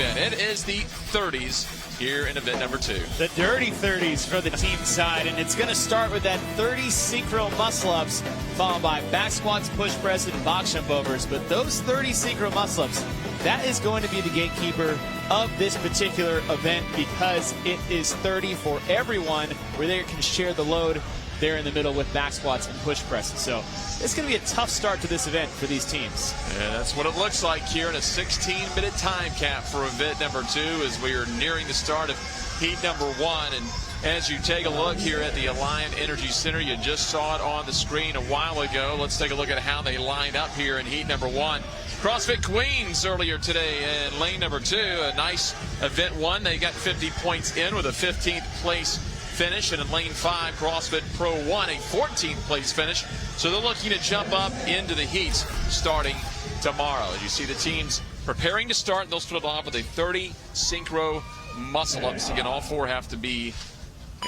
event. It is the 30's here in event number 2. The dirty 30s for the team side, and it's going to start with that 30 synchro muscle-ups, followed by back squats, push presses, and box jump overs. But those 30 synchro muscle-ups, that is going to be the gatekeeper of this particular event because it is 30 for everyone where they can share the load there in the middle with back squats and push presses. So it's going to be a tough start to this event for these teams. And that's what it looks like here in a 16-minute time cap for event number 2 as we are nearing the start of heat number 1. And as you take a look here at the Alliant Energy Center, you just saw it on the screen a while ago. Let's take a look at how they lined up here in heat number 1. CrossFit Queens earlier today in lane number 2. A nice event 1. They got 50 points in with a 15th place finish, and in lane 5, CrossFit Pro 1, a 14th place finish. So they're looking to jump up into the heats starting tomorrow. As you see the teams preparing to start, they'll start off with a 30 synchro muscle-ups. Again, all 4 have to be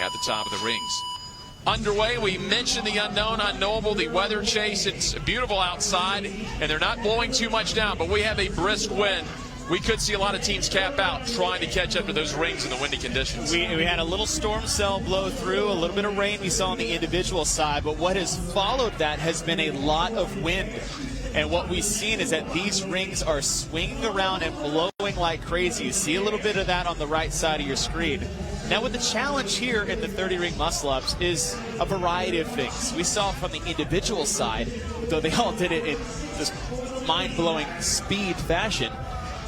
at the top of the rings. Underway, we mentioned the unknown, unknowable, the weather chase. It's beautiful outside, and they're not blowing too much down, but we have a brisk wind. We could see a lot of teams cap out trying to catch up to those rings in the windy conditions. We had a little storm cell blow through, a little bit of rain we saw on the individual side, but what has followed that has been a lot of wind. And what we've seen is that these rings are swinging around and blowing like crazy. You see a little bit of that on the right side of your screen. Now, what the challenge here in the 30-ring muscle-ups is a variety of things. We saw from the individual side, though they all did it in this mind-blowing speed fashion,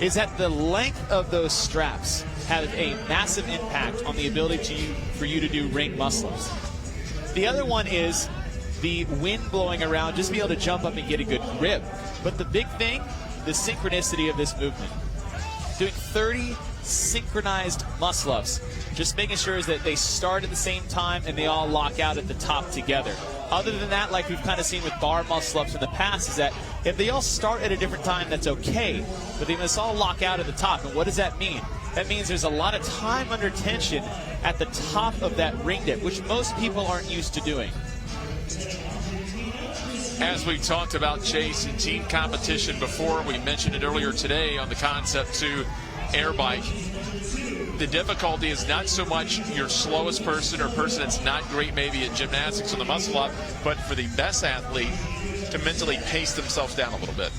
is that the length of those straps have a massive impact on the ability for you to do ring muscle-ups. The other one is the wind blowing around, just be able to jump up and get a good grip. But the big thing, the synchronicity of this movement. Doing 30 synchronized muscle-ups, just making sure is that they start at the same time and they all lock out at the top together. Other than that, like we've kind of seen with bar muscle-ups in the past, is that if they all start at a different time, that's okay, but they must all lock out at the top. And what does that mean? That means there's a lot of time under tension at the top of that ring dip, which most people aren't used to doing. As we talked about, Chase, in team competition before, we mentioned it earlier today on the Concept 2 air bike. The difficulty is not so much your slowest person or person that's not great maybe at gymnastics on the muscle up, but for the best athlete to mentally pace themselves down a little bit.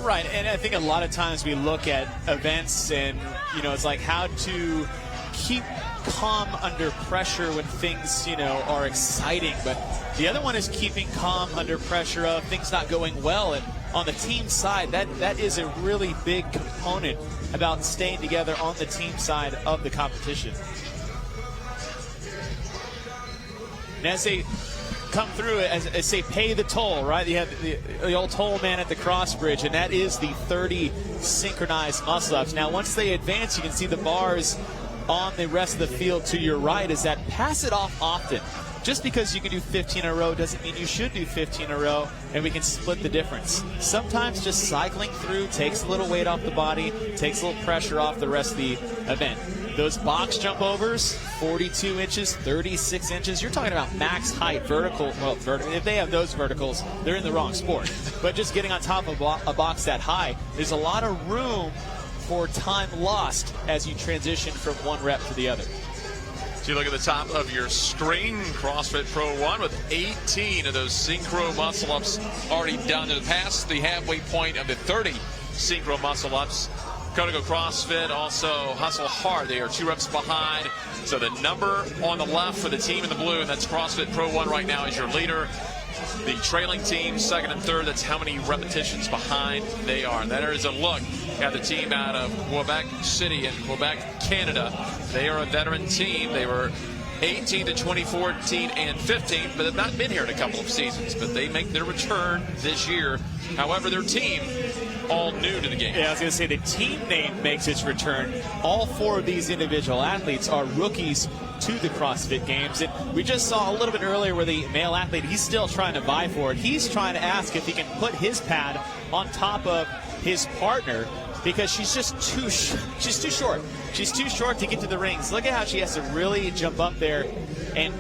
Right, and I think a lot of times we look at events and, you know, it's like how to keep calm under pressure when things, you know, are exciting. But the other one is keeping calm under pressure of things not going well. And on the team side, that is a really big component about staying together on the team side of the competition. And as they come through, as they pay the toll, right? You have the old toll man at the cross bridge, and that is the 30 synchronized muscle-ups. Now, once they advance, you can see the bars on the rest of the field to your right is that pass it off often. Just because you can do 15 in a row doesn't mean you should do 15 in a row, and we can split the difference. Sometimes just cycling through takes a little weight off the body, takes a little pressure off the rest of the event. Those box jump overs, 42 inches, 36 inches, you're talking about max height, vertical. Well, if they have those verticals, they're in the wrong sport. But just getting on top of a box that high, there's a lot of room for time lost as you transition from one rep to the other. So you look at the top of your screen, CrossFit Pro 1 with 18 of those synchro muscle-ups already done to pass the halfway point of the 30 synchro muscle-ups. Codigo CrossFit also hustle hard. They are 2 reps behind. So the number on the left for the team in the blue, and that's CrossFit Pro 1 right now, is your leader. The trailing team, second and third, that's how many repetitions behind they are. And that is a look at the team out of Quebec City in Quebec, Canada. They are a veteran team. They were 18 to 2014 and 15, but have not been here in a couple of seasons. But they make their return this year. However, their team, all new to the game. Yeah, I was going to say the team name makes its return. All 4 of these individual athletes are rookies to the CrossFit Games. And we just saw a little bit earlier where the male athlete, he's still trying to vie for it. He's trying to ask if he can put his pad on top of his partner because she's just too short. She's too short to get to the rings. Look at how she has to really jump up there and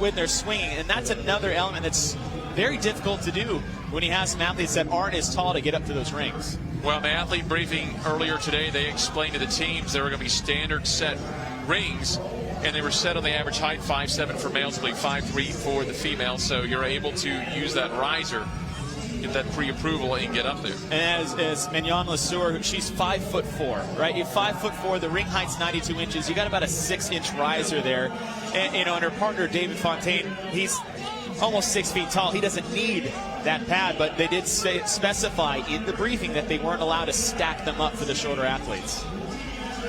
when they're swinging. And that's another element that's very difficult to do when you have some athletes that aren't as tall to get up to those rings. Well, the athlete briefing earlier today, they explained to the teams there were going to be standard set rings, and they were set on the average height, 5'7" for males, I believe 5'3" for the females. So you're able to use that riser, get that pre-approval, and get up there. And as Mignon Lesueur, she's 5'4", right? You're 5'4", the ring height's 92 inches. You got about a 6-inch riser there. And, you know, and her partner, David Fontaine, he's almost 6 feet tall. He doesn't need that pad, but they did specify in the briefing that they weren't allowed to stack them up for the shorter athletes.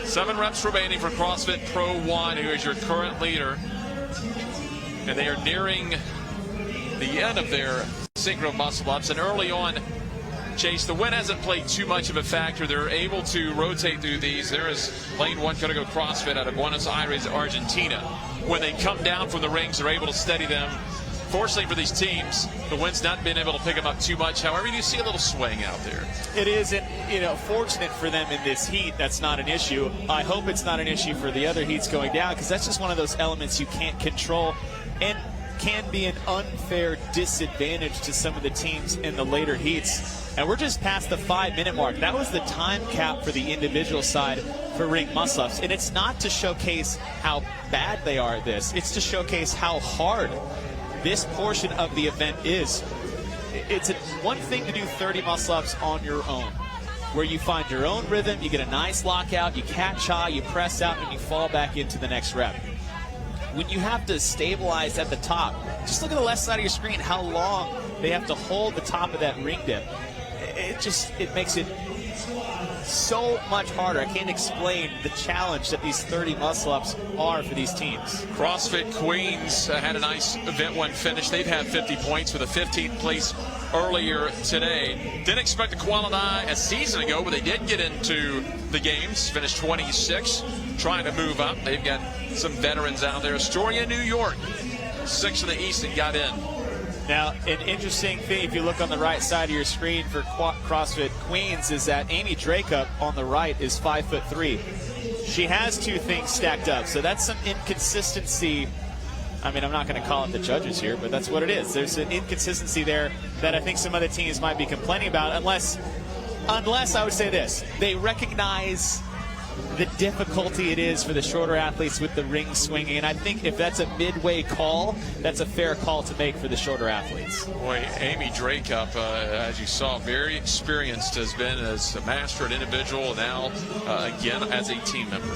7 reps remaining for CrossFit Pro 1, who is your current leader. And they are nearing the end of their synchro muscle-ups. And early on, Chase, the wind hasn't played too much of a factor. They're able to rotate through these. There is lane 1 going to go CrossFit out of Buenos Aires, Argentina. When they come down from the rings, they're able to steady them. Fortunately for these teams, the wind's not been able to pick them up too much. However, you see a little swing out there. It is, and, you know, fortunate for them in this heat, that's not an issue. I hope it's not an issue for the other heats going down, because that's just one of those elements you can't control and can be an unfair disadvantage to some of the teams in the later heats. And we're just past the 5-minute mark. That was the time cap for the individual side for ring muscle-ups. And it's not to showcase how bad they are at this. It's to showcase how hard this portion of the event is. It's one thing to do 30 muscle-ups on your own, where you find your own rhythm, you get a nice lockout, you catch high, you press out, and you fall back into the next rep. When you have to stabilize at the top, just look at the left side of your screen, how long they have to hold the top of that ring dip. It makes it so much harder. I can't explain the challenge that these 30 muscle-ups are for these teams. CrossFit Queens had a nice event one finish. They've had 50 points with a 15th place earlier today. Didn't expect to qualify a season ago, but they did get into the games, finished 26, trying to move up. They've got some veterans out there. Astoria, New York, 6th in the East, and got in. Now, an interesting thing, if you look on the right side of your screen for CrossFit Queens, is that Amy Dracup on the right is 5'3". She has 2 things stacked up, so that's some inconsistency. I mean, I'm not going to call it the judges here, but that's what it is. There's an inconsistency there that I think some other teams might be complaining about, unless I would say this. They recognize the difficulty it is for the shorter athletes with the ring swinging, and I think if that's a midway call, that's a fair call to make for the shorter athletes. Boy, Amy Dracup, as you saw, very experienced, has been as a master at individual, now again as a team member.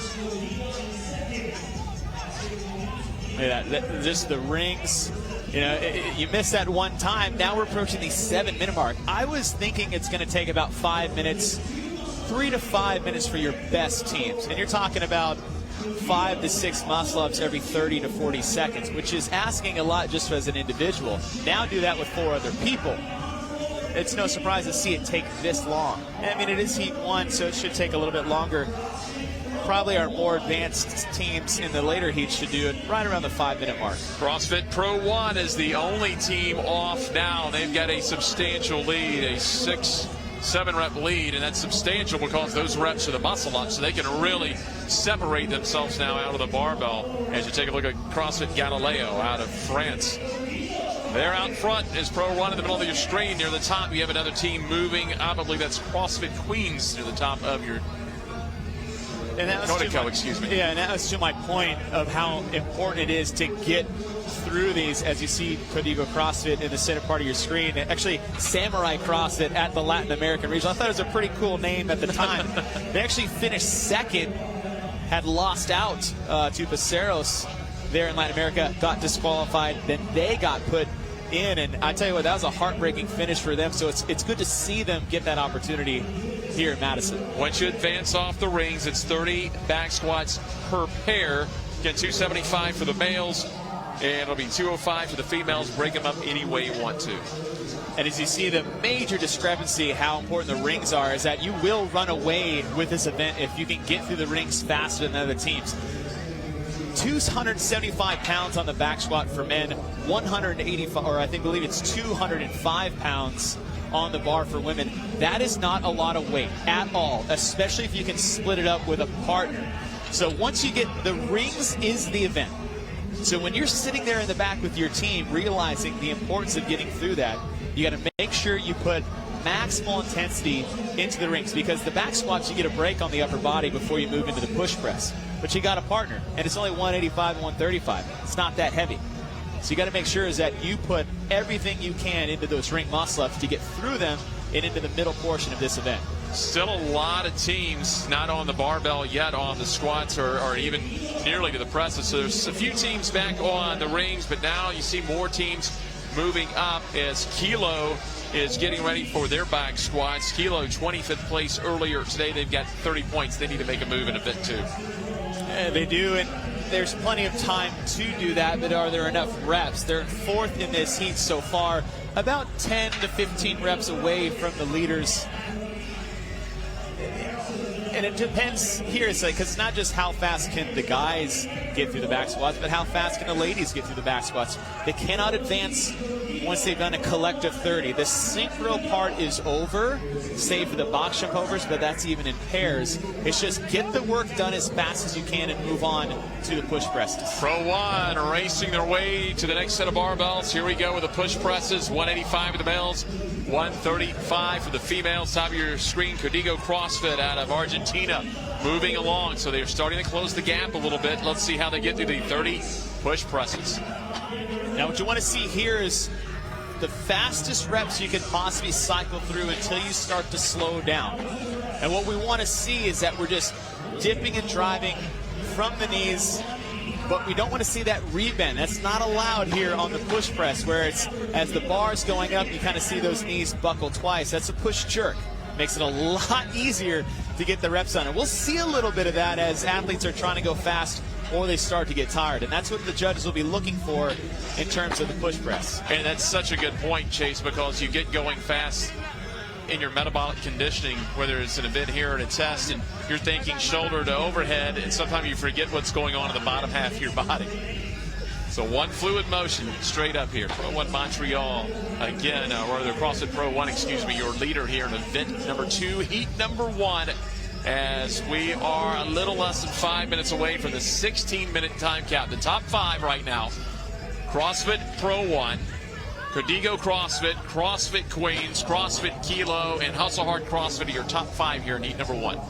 Just the rings, you know, you missed that one time. Now we're approaching the 7-minute mark. I was thinking it's going to take about 5 minutes, 3 to 5 minutes for your best teams. And you're talking about 5 to 6 muscle-ups every 30 to 40 seconds, which is asking a lot just as an individual. Now do that with 4 other people. It's no surprise to see it take this long. I mean, it is Heat 1, so it should take a little bit longer. Probably our more advanced teams in the later heats should do it right around the 5-minute mark. CrossFit Pro 1 is the only team off now. They've got a substantial lead, a 6-7 rep lead, and that's substantial because those reps are the muscle ups, so they can really separate themselves now out of the barbell. As you take a look at CrossFit Galileo out of France. They're out front as Pro 1 in the middle of your screen. Near the top, you have another team moving. I believe that's CrossFit Queens near the top of your and that was excuse me. Yeah, and that was to my point of how important it is to get through these. As you see Código CrossFit in the center part of your screen, actually Samurai CrossFit at the Latin American region. I thought it was a pretty cool name at the time. They actually finished second, had lost out to Paceros there in Latin America, got disqualified, then they got put in, and I tell you what, that was a heartbreaking finish for them, so it's good to see them get that opportunity here in Madison. Once you advance off the rings, it's 30 back squats per pair. Again, 275 for the males, and it'll be 205 for the females. Break them up any way you want to. And as you see, the major discrepancy how important the rings are is that you will run away with this event if you can get through the rings faster than other teams. 275 pounds on the back squat for men, 185, or I believe it's 205 pounds on the bar for women. That is not a lot of weight at all, especially if you can split it up with a partner. So once you get, the rings is the event. So when you're sitting there in the back with your team, realizing the importance of getting through that, you got to make sure you put maximal intensity into the rings, because the back squats, you get a break on the upper body before you move into the push press. But you got a partner, and it's only 185 and 135. It's not that heavy. So you got to make sure is that you put everything you can into those ring muscle ups to get through them and into the middle portion of this event. Still a lot of teams not on the barbell yet on the squats or even nearly to the presses. So there's a few teams back on the rings, but now you see more teams moving up as Kilo is getting ready for their back squats. Kilo 25th place earlier today. They've got 30 points. They need to make a move in a bit too. They do, and there's plenty of time to do that, but are there enough reps? They're fourth in this heat so far, about 10 to 15 reps away from the leaders. And it depends here, it's like, because it's not just how fast can the guys get through the back squats, but how fast can the ladies get through the back squats. They cannot advance once they've done a collective 30. The synchro part is over, save for the box jump overs, but that's even in pairs. It's just get the work done as fast as you can and move on to the push presses. Pro 1 racing their way to the next set of barbells. Here we go with the push presses. 185 for the males, 135 for the females. Top of your screen, Código CrossFit out of Argentina moving along. So they're starting to close the gap a little bit. Let's see how they get through the 30 push presses. Now what you want to see here is the fastest reps you can possibly cycle through until you start to slow down. And what we want to see is that we're just dipping and driving from the knees, but we don't want to see that rebend. That's not allowed here on the push press, where it's as the bar's going up, you kind of see those knees buckle twice. That's a push jerk. Makes it a lot easier to get the reps on. And we'll see a little bit of that as athletes are trying to go fast or they start to get tired. And that's what the judges will be looking for in terms of the push press. And that's such a good point, Chase, because you get going fast in your metabolic conditioning, whether it's an event here or a test, and you're thinking shoulder to overhead, and sometimes you forget what's going on in the bottom half of your body. So one fluid motion straight up here. Pro 1 Montreal again, or the CrossFit Pro 1, excuse me, your leader here in event number 2, heat number 1, as we are a little less than 5 minutes away from the 16-minute time count. The top 5 right now: CrossFit Pro 1, Código CrossFit, CrossFit Queens, CrossFit Kilo, and Hustle Hard CrossFit are your top 5 here in heat number 1.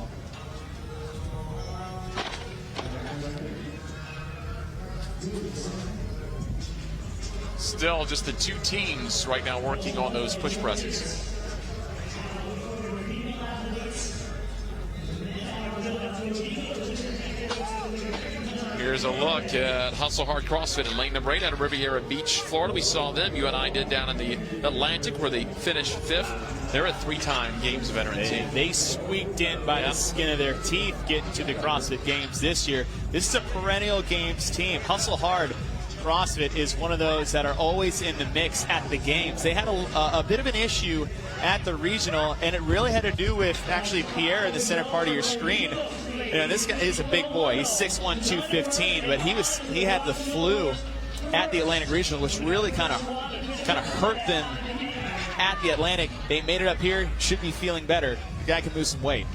Still just the 2 teams right now working on those push presses. Here's a look at Hustle Hard CrossFit in lane number 8 out of Riviera Beach, Florida. We saw them, you and I did, down in the Atlantic, where they finished 5th. They're a 3-time Games veteran team. They squeaked in by the skin of their teeth getting to the CrossFit Games this year. This is a perennial Games team. Hustle Hard CrossFit is one of those that are always in the mix at the Games. They had a bit of an issue at the regional, and it really had to do with actually Pierre in the center part of your screen. You know, this guy is a big boy. He's 6'1", 215, but he had the flu at the Atlantic Regional, which really kind of hurt them at the Atlantic. They made it up here. Should be feeling better. The guy can lose some weight.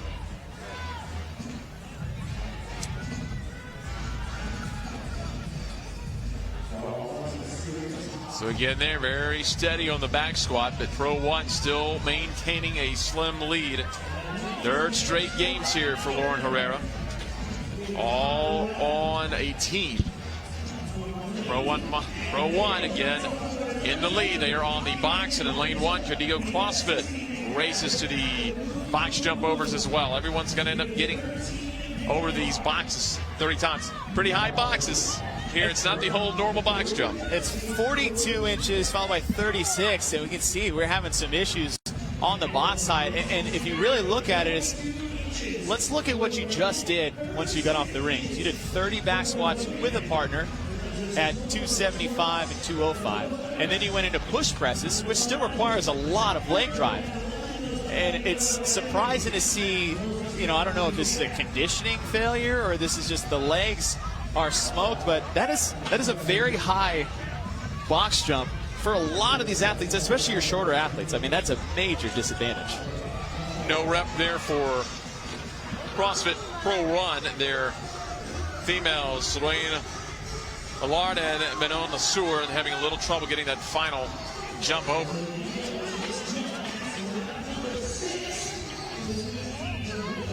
So again, they're very steady on the back squat, but Pro 1 still maintaining a slim lead. 3rd straight Games here for Lauren Herrera. All on a team. Pro 1 again in the lead. They are on the box, and in lane 1, Código CrossFit races to the box jump overs as well. Everyone's going to end up getting over these boxes 30 times. Pretty high boxes. Here, it's not the whole normal box jump. It's 42 inches followed by 36, and we can see we're having some issues on the box side. And if you really look at it, let's look at what you just did once you got off the rings. You did 30 back squats with a partner at 275 and 205. And then you went into push presses, which still requires a lot of leg drive. And it's surprising to see, you know, I don't know if this is a conditioning failure or this is just the legs are smoked, but that is a very high box jump for a lot of these athletes, especially your shorter athletes. I mean, that's a major disadvantage. No rep there for CrossFit Pro 1. Their females, Lorraine Allard and Manon Lesueur, having a little trouble getting that final jump over.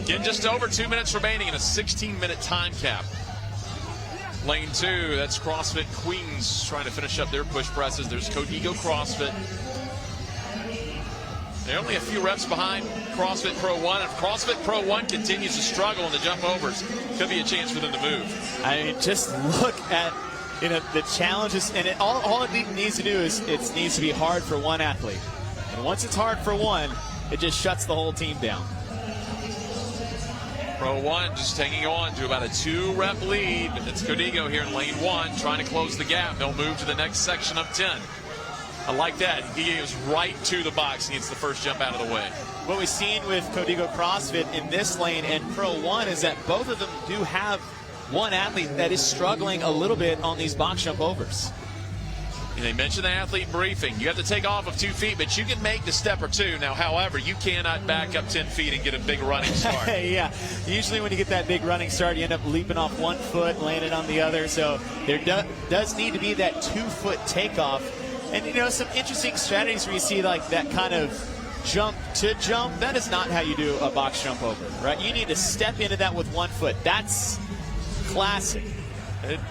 Again, just over 2 minutes remaining in a 16-minute time cap. Lane 2, that's CrossFit Queens trying to finish up their push presses. There's Codigo CrossFit. They're only a few reps behind CrossFit Pro 1. If CrossFit Pro 1 continues to struggle in the jump overs, could be a chance for them to move. I mean, just look at the challenges, and all it needs to do is it needs to be hard for one athlete. And once it's hard for one, it just shuts the whole team down. Pro 1 just hanging on to about a 2-rep lead. It's Codigo here in lane 1 trying to close the gap. They'll move to the next section of 10. I like that. He goes right to the box and gets the first jump out of the way. What we've seen with Codigo CrossFit in this lane and Pro 1 is that both of them do have one athlete that is struggling a little bit on these box jump overs. And they mentioned the athlete briefing. You have to take off of 2 feet, but you can make the step or two. Now, however, you cannot back up 10 feet and get a big running start. Yeah, usually when you get that big running start, you end up leaping off 1 foot, landing on the other. So there does need to be that 2-foot takeoff. And, you know, some interesting strategies where you see like that kind of jump to jump. That is not how you do a box jump over, right? You need to step into that with 1 foot. That's classic.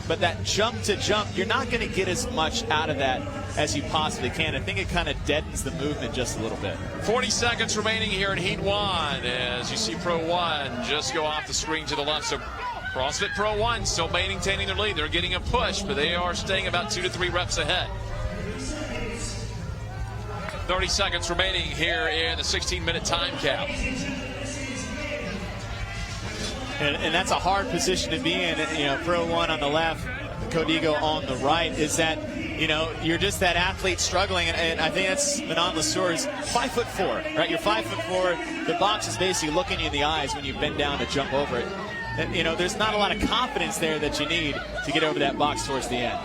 But that jump to jump, you're not going to get as much out of that as you possibly can. I think it kind of deadens the movement just a little bit. 40 seconds remaining here in Heat 1 as you see Pro 1 just go off the screen to the left. So CrossFit Pro 1 still maintaining their lead. They're getting a push, but they are staying about 2 to 3 reps ahead. 30 seconds remaining here in the 16-minute time cap. And that's a hard position to be in. You know, Pro 1 on the left, Codigo on the right. Is that, you know, you're just that athlete struggling, and I think that's Manon Lesueur's 5'4", right? You're 5'4". The box is basically looking you in the eyes when you bend down to jump over it. And, you know, there's not a lot of confidence there that you need to get over that box towards the end.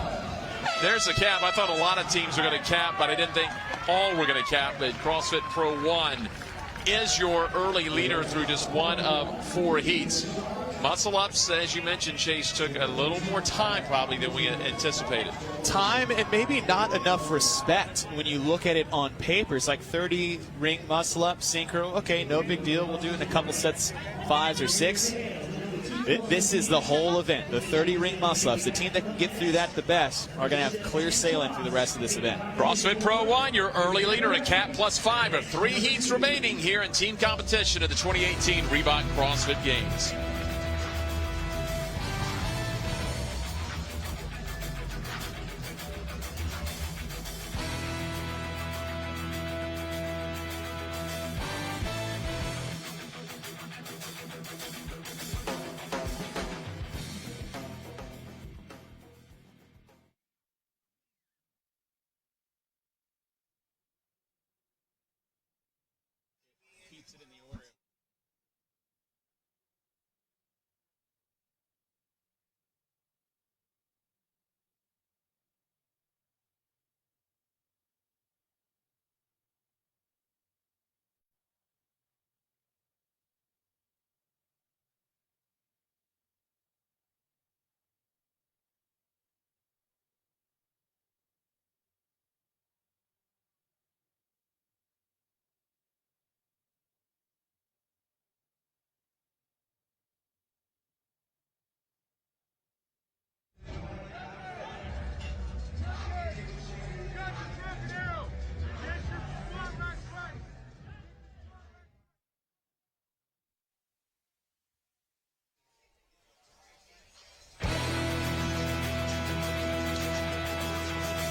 There's the cap. I thought a lot of teams were going to cap, but I didn't think all were going to cap. But CrossFit Pro 1 is your early leader through just 1 of 4 heats. Muscle ups, as you mentioned, Chase, took a little more time probably than we anticipated. Time and maybe not enough respect when you look at it on paper. It's like 30 ring muscle up, synchro. Okay, no big deal. We'll do it in a couple sets, 5s or 6. This is the whole event, the 30 ring muscle ups. The team that can get through that the best are going to have clear sailing through the rest of this event. CrossFit Pro 1, your early leader, a cap +5 of 3 heats remaining here in team competition at the 2018 Reebok CrossFit Games.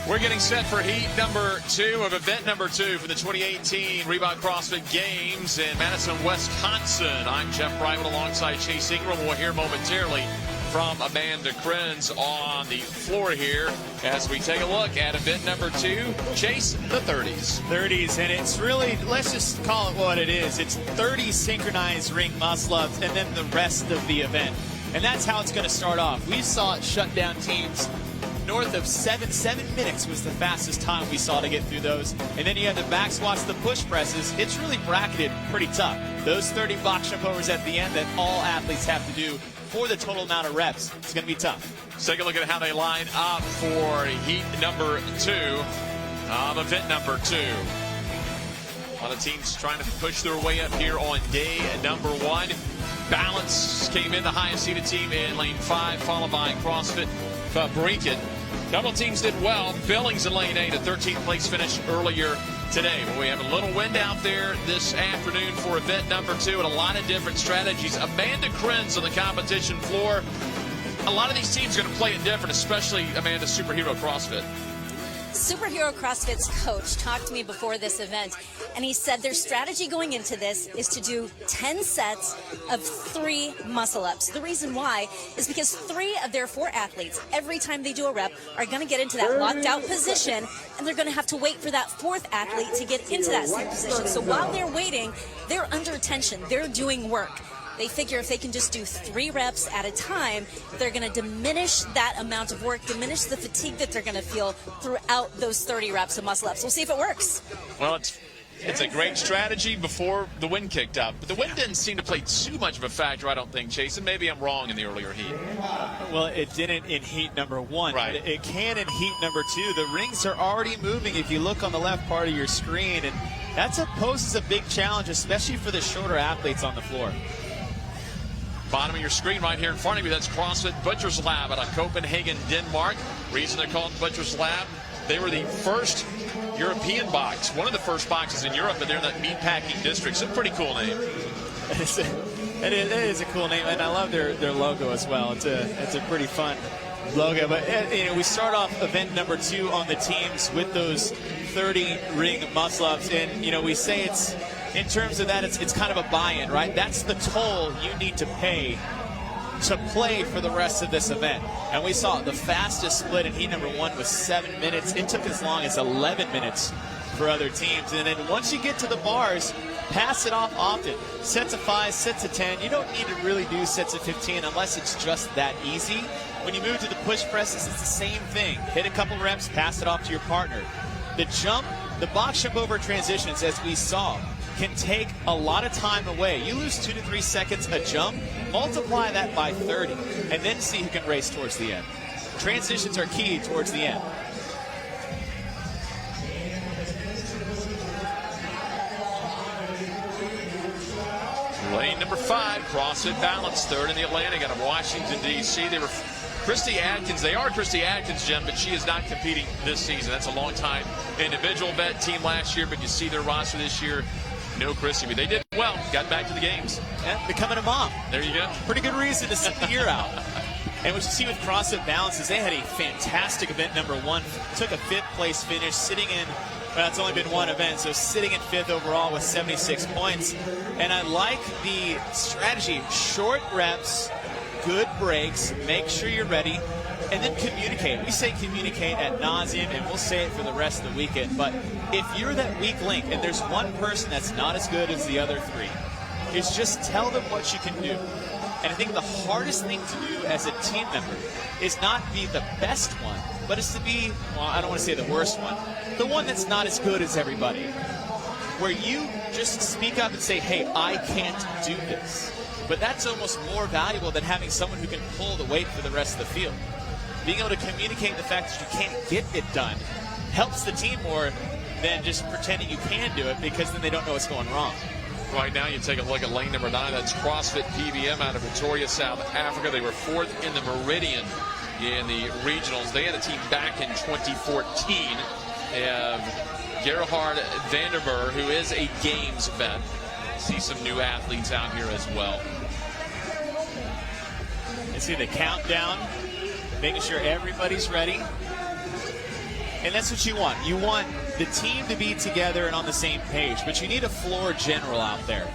We're getting set for heat number 2 of event number 2 for the 2018 Reebok CrossFit Games in Madison, Wisconsin. I'm Jeff Private alongside Chase Ingram. We'll hear momentarily from Amanda Krenz on the floor here as we take a look at event number 2, Chase, the 30's. 30's, and it's really, let's just call it what it is. It's 30 synchronized ring muscle ups and then the rest of the event. And that's how it's going to start off. We saw it shut down teams north of 7 minutes was the fastest time we saw to get through those. And then you have the back squats, the push presses. It's really bracketed pretty tough. Those 30 box jump overs at the end that all athletes have to do for the total amount of reps. It's going to be tough. Let's take a look at how they line up for heat number 2 of event number 2. A lot of teams trying to push their way up here on day number 1. Balance came in the highest seeded team in lane 5, followed by CrossFit Fabrican. Double teams did well. Billings in lane 8, a 13th place finish earlier today. But we have a little wind out there this afternoon for event number 2 and a lot of different strategies. Amanda Krenz on the competition floor. A lot of these teams are going to play it different, especially Amanda Superhero CrossFit. Superhero CrossFit's coach talked to me before this event, and he said their strategy going into this is to do 10 sets of 3 muscle-ups. The reason why is because 3 of their 4 athletes, every time they do a rep, are going to get into that locked-out position, and they're going to have to wait for that 4th athlete to get into that same position. So while they're waiting, they're under tension. They're doing work. They figure if they can just do 3 reps at a time, they're going to diminish that amount of work, diminish the fatigue that they're going to feel throughout those 30 reps of muscle ups. We'll see if it works. Well, it's a great strategy before the wind kicked up. But the wind didn't seem to play too much of a factor, I don't think, Chase. And maybe I'm wrong in the earlier heat. Well, it didn't in heat number 1. Right. But it can in heat number 2. The rings are already moving if you look on the left part of your screen. And that poses a big challenge, especially for the shorter athletes on the floor. Bottom of your screen right here in front of you, that's CrossFit Butcher's Lab out of Copenhagen, Denmark. Reason they're called Butcher's Lab, they were the first European box, one of the first boxes in Europe, but they're in that meatpacking district. It's a pretty cool name. It is a cool name, and I love their logo as well. It's a pretty fun logo. But we start off event number 2 on the teams with those 30 ring muscle-ups, and we say it's, in terms of that, it's kind of a buy-in, right? That's the toll you need to pay to play for the rest of this event. And we saw the fastest split in heat number 1 was 7 minutes. It took as long as 11 minutes for other teams. And then once you get to the bars, pass it off often. Sets of 5, sets of 10. You don't need to really do sets of 15 unless it's just that easy. When you move to the push presses, it's the same thing. Hit a couple reps, pass it off to your partner. The jump, the box jump over transitions, as we saw, can take a lot of time away. You lose 2 to 3 seconds a jump, multiply that by 30, and then see who can race towards the end. Transitions are key towards the end. Lane number 5, CrossFit Balance, 3rd in the Atlantic out of Washington, D.C. They were Christy Atkins. They are Christy Atkins, Jim, but she is not competing this season. That's a long-time individual vet team last year, but you see their roster this year. No Christy, but they did well. Got back to the games. Yeah, becoming a mom. There you go. Pretty good reason to sit the year out. And what you see with CrossFit Balance is they had a fantastic event number 1. Took a 5th place finish, sitting in, well, it's only been 1 event, so sitting in 5th overall with 76 points. And I like the strategy. Short reps, good breaks, make sure you're ready, and then communicate. We say communicate ad nauseum, and we'll say it for the rest of the weekend. But if you're that weak link and there's one person that's not as good as the other 3, is just tell them what you can do. And I think the hardest thing to do as a team member is not be the best one, but it's to be, well, I don't want to say the worst one, the one that's not as good as everybody. Where you just speak up and say, hey, I can't do this. But that's almost more valuable than having someone who can pull the weight for the rest of the field. Being able to communicate the fact that you can't get it done helps the team more than just pretending you can do it, because then they don't know what's going wrong. Right now, you take a look at lane number 9. That's CrossFit PBM out of Pretoria, South Africa. They were 4th in the Meridian in the regionals. They had a team back in 2014. They have Gerhard Vandermeer, who is a games vet. See some new athletes out here as well. You see the countdown, making sure everybody's ready. And that's what you want. You want the team to be together and on the same page, but you need a floor general out there.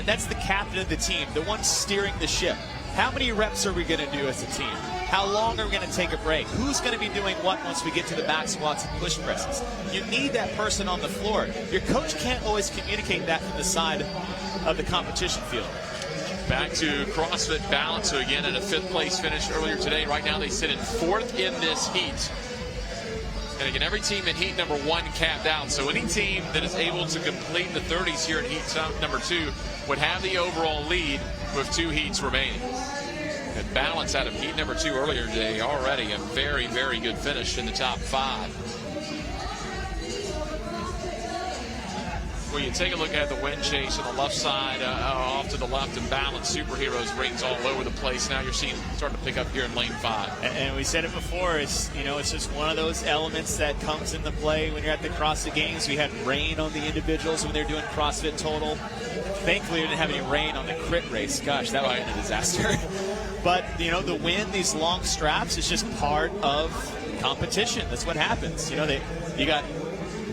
That's the captain of the team, the one steering the ship. How many reps are we going to do as a team? How long are we going to take a break? Who's going to be doing what once we get to the back squats and push presses? You need that person on the floor. Your coach can't always communicate that from the side of the competition field. Back to CrossFit Balance, so again at a 5th place finish earlier today. Right now they sit in 4th in this heat. And again, every team in heat number 1 capped out. So any team that is able to complete the 30s here in heat number 2 would have the overall lead with 2 heats remaining. And Balance out of heat number 2 earlier today, already a very, very good finish in the top 5. Well, you take a look at the wind chase on the left side, off to the left, and balance superheroes rings all over the place. Now you're seeing starting to pick up here in lane 5. And we said it before, it's just one of those elements that comes into play when you're at the CrossFit Games. We had rain on the individuals when they're doing CrossFit Total. Thankfully, we didn't have any rain on the crit race. Gosh, that would have been a disaster. But, the wind, these long straps, is just part of competition. That's what happens. You got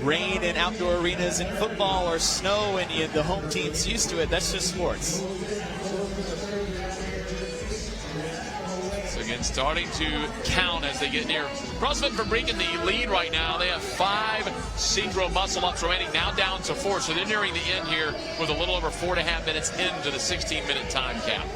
rain in outdoor arenas in football or snow, and the home team's used to it. That's just sports. So again, starting to count as they get near. CrossFit Fabric in the lead right now. They have 5 synchro muscle ups remaining, now down to 4. So they're nearing the end here with a little over 4.5 minutes into the 16-minute time cap.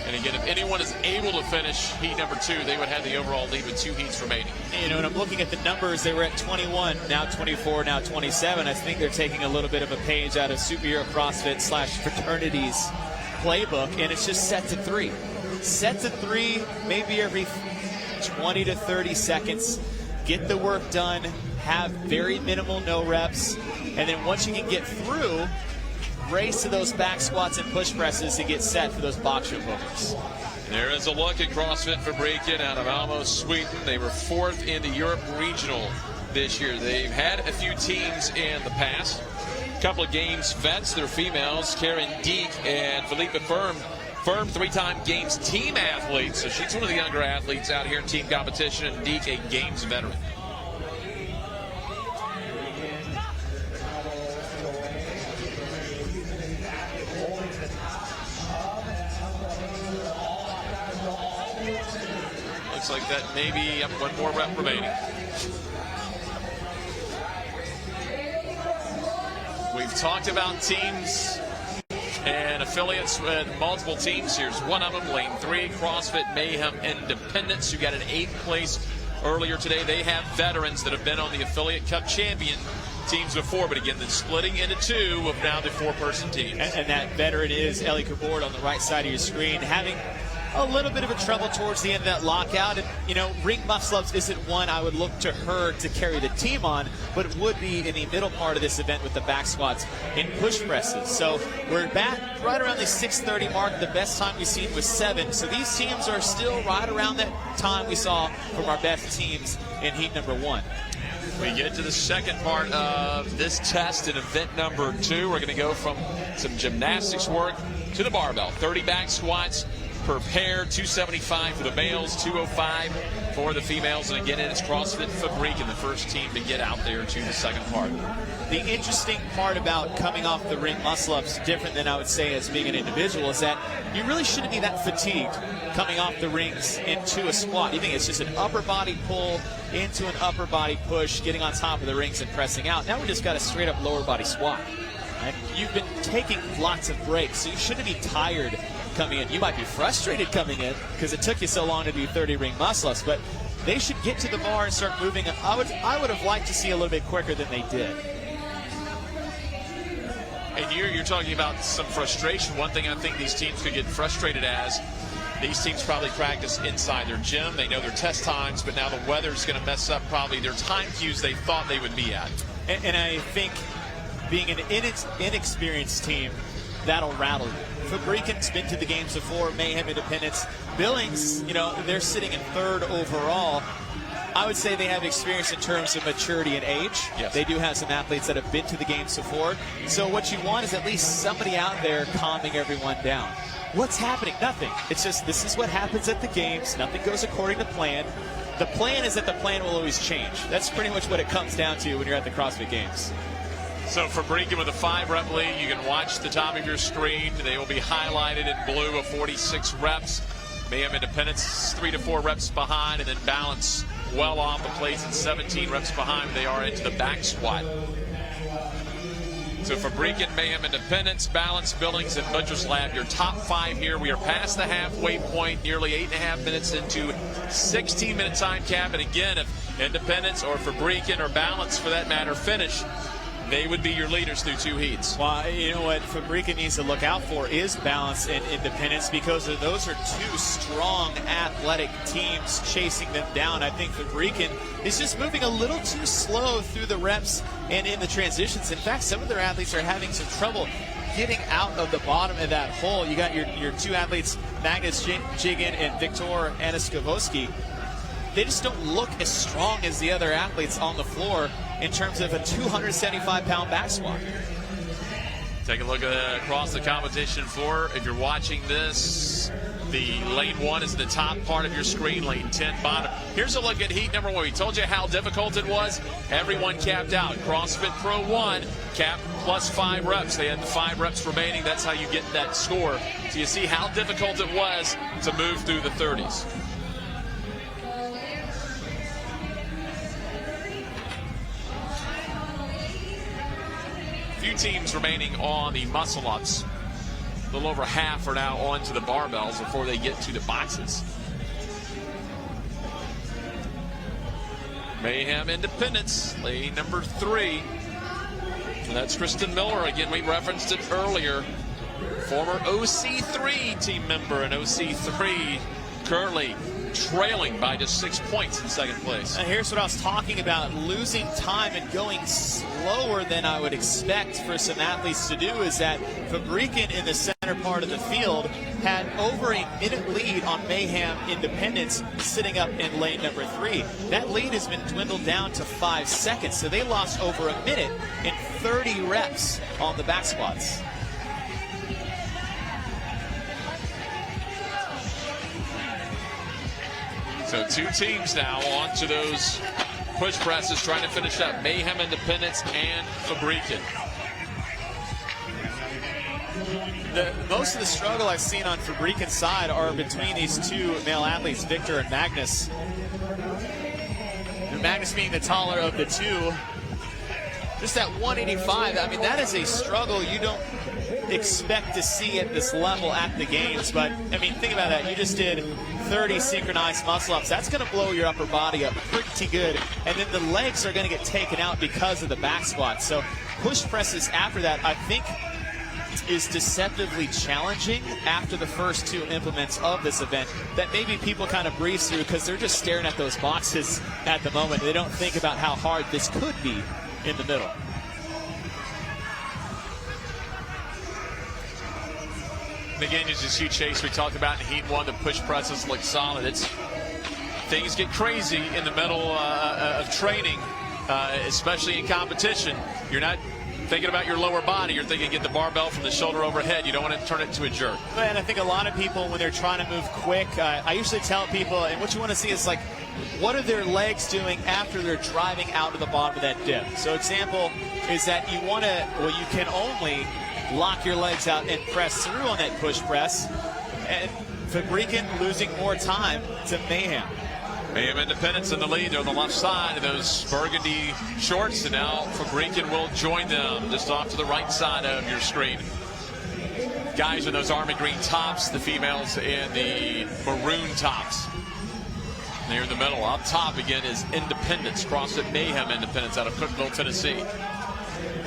And again, if anyone is able to finish heat number 2, they would have the overall lead with 2 heats remaining. And I'm looking at the numbers. They were at 21, now 24, now 27. I think they're taking a little bit of a page out of Superhero CrossFit / Fraternity's playbook, and it's just set to 3. Set to 3, maybe every 20 to 30 seconds. Get the work done, have very minimal no reps, and then once you can get through, race to those back squats and push presses to get set for those box jump overs. There is a look at CrossFit Fabriken out of Malmö, Sweden. They were 4th in the Europe Regional this year. They've had a few teams in the past. A couple of Games vets, they're females, Karen Deek and Philippa Firm. Firm 3-time Games team athlete, so she's one of the younger athletes out here in team competition, and Deek a Games veteran. Looks like that maybe up 1 more rep remaining. We've talked about teams and affiliates with multiple teams. Here's one of them, lane 3, CrossFit Mayhem Independence, who got an 8th place earlier today. They have veterans that have been on the Affiliate Cup champion teams before, but again, they're splitting into 2 of now the 4-person teams. And that veteran is Ellie Kabord on the right side of your screen, having a little bit of a trouble towards the end of that lockout. And, ring muscle-ups isn't one I would look to her to carry the team on, but it would be in the middle part of this event with the back squats and push presses. So we're back right around the 6:30 mark. The best time we've seen was 7. So these teams are still right around that time we saw from our best teams in heat number 1. We get to the second part of this test in event number 2. We're going to go from some gymnastics work to the barbell. 30 back squats per pair, 275 for the males, 205 for the females. And again, it's CrossFit Fabriken, the first team to get out there to the second part. The interesting part about coming off the ring muscle-ups, different than I would say as being an individual, is that you really shouldn't be that fatigued coming off the rings into a squat. You think it's just an upper body pull into an upper body push, getting on top of the rings and pressing out. Now we just got a straight up lower body squat. And you've been taking lots of breaks, so you shouldn't be tired coming in. You might be frustrated coming in because it took you so long to do 30 ring muscle-ups, but they should get to the bar and start moving. I would have liked to see a little bit quicker than they did. And you're talking about some frustration. One thing I think these teams could get frustrated as, these teams probably practice inside their gym. They know their test times, but now the weather's going to mess up probably their time cues they thought they would be at. And I think being an inexperienced team, that'll rattle you. Fabriken's been to the games before, Mayhem Independence. Billings, they're sitting in 3rd overall. I would say they have experience in terms of maturity and age. Yes. They do have some athletes that have been to the games before. So what you want is at least somebody out there calming everyone down. What's happening? Nothing. It's just, this is what happens at the games. Nothing goes according to plan. The plan is that the plan will always change. That's pretty much what it comes down to when you're at the CrossFit Games. So Fabriken with a 5-rep lead. You can watch the top of your screen. They will be highlighted in blue of 46 reps. Mayhem Independence 3 to 4 reps behind, and then Balance well off the plates and 17 reps behind. They are into the back squat. So Fabriken, Mayhem Independence, Balance, Billings, and Butcher's Lab, your top 5 here. We are past the halfway point, nearly 8.5 minutes into 16-minute time cap. And again, if Independence or Fabriken or Balance, for that matter, finish, they would be your leaders through 2 heats. Well, you know what Fabrica needs to look out for is balance and independence, because those are 2 strong athletic teams chasing them down. I think Fabrica is just moving a little too slow through the reps and in the transitions. In fact, some of their athletes are having some trouble getting out of the bottom of that hole. You got your 2 athletes, Magnus Jigen and Viktor Aniskavoski. They just don't look as strong as the other athletes on the floor in terms of a 275-pound back squat. Take a look across the competition floor. If you're watching this, the lane 1 is the top part of your screen, lane 10 bottom. Here's a look at heat number 1. We told you how difficult it was. Everyone capped out. CrossFit Pro 1 capped plus 5 reps. They had the 5 reps remaining. That's how you get that score. So you see how difficult it was to move through the 30s. Few teams remaining on the muscle ups. A little over half are now on to the barbells before they get to the boxes. Mayhem Independence, lane number 3. And that's Kristen Miller. Again, we referenced it earlier. Former OC3 team member, and OC3 currently trailing by just 6 points in second place. And here's what I was talking about, losing time and going slower than I would expect for some athletes to do, is that Fabrican in the center part of the field had over a minute lead on Mayhem Independence sitting up in lane number 3. That lead has been dwindled down to 5 seconds, so they lost over a minute in 30 reps on the back squats. So 2 teams now on to those push presses trying to finish up. Mayhem Independence and Fabrican. Most of the struggle I've seen on Fabrican's side are between these 2 male athletes, Victor and Magnus. And Magnus being the taller of the 2. Just that 185, I mean, that is a struggle you don't expect to see at this level at the games. But, I mean, think about that. You just did 30 synchronized muscle ups. That's going to blow your upper body up pretty good. And then the legs are going to get taken out because of the back squat. So push presses after that, I think, is deceptively challenging after the first 2 implements of this event that maybe people kind of breeze through because they're just staring at those boxes at the moment. They don't think about how hard this could be in the middle. And again, as you see Chase, we talked about in Heat 1, the push presses look solid. Things get crazy in the middle of training, especially in competition. You're not thinking about your lower body. You're thinking get the barbell from the shoulder overhead. You don't want to turn it to a jerk. And I think a lot of people, when they're trying to move quick, I usually tell people, and what you want to see is like, what are their legs doing after they're driving out to the bottom of that dip? So example is that you want to, well, you can only lock your legs out and press through on that push press. And Fabrican losing more time to Mayhem. Mayhem Independence in the lead. They're on the left side of those burgundy shorts, and now Fabrican will join them just off to the right side of your screen. Guys in those army green tops, the females in the maroon tops. There in the middle, up top again is Independence, CrossFit Mayhem Independence out of Cookeville, Tennessee.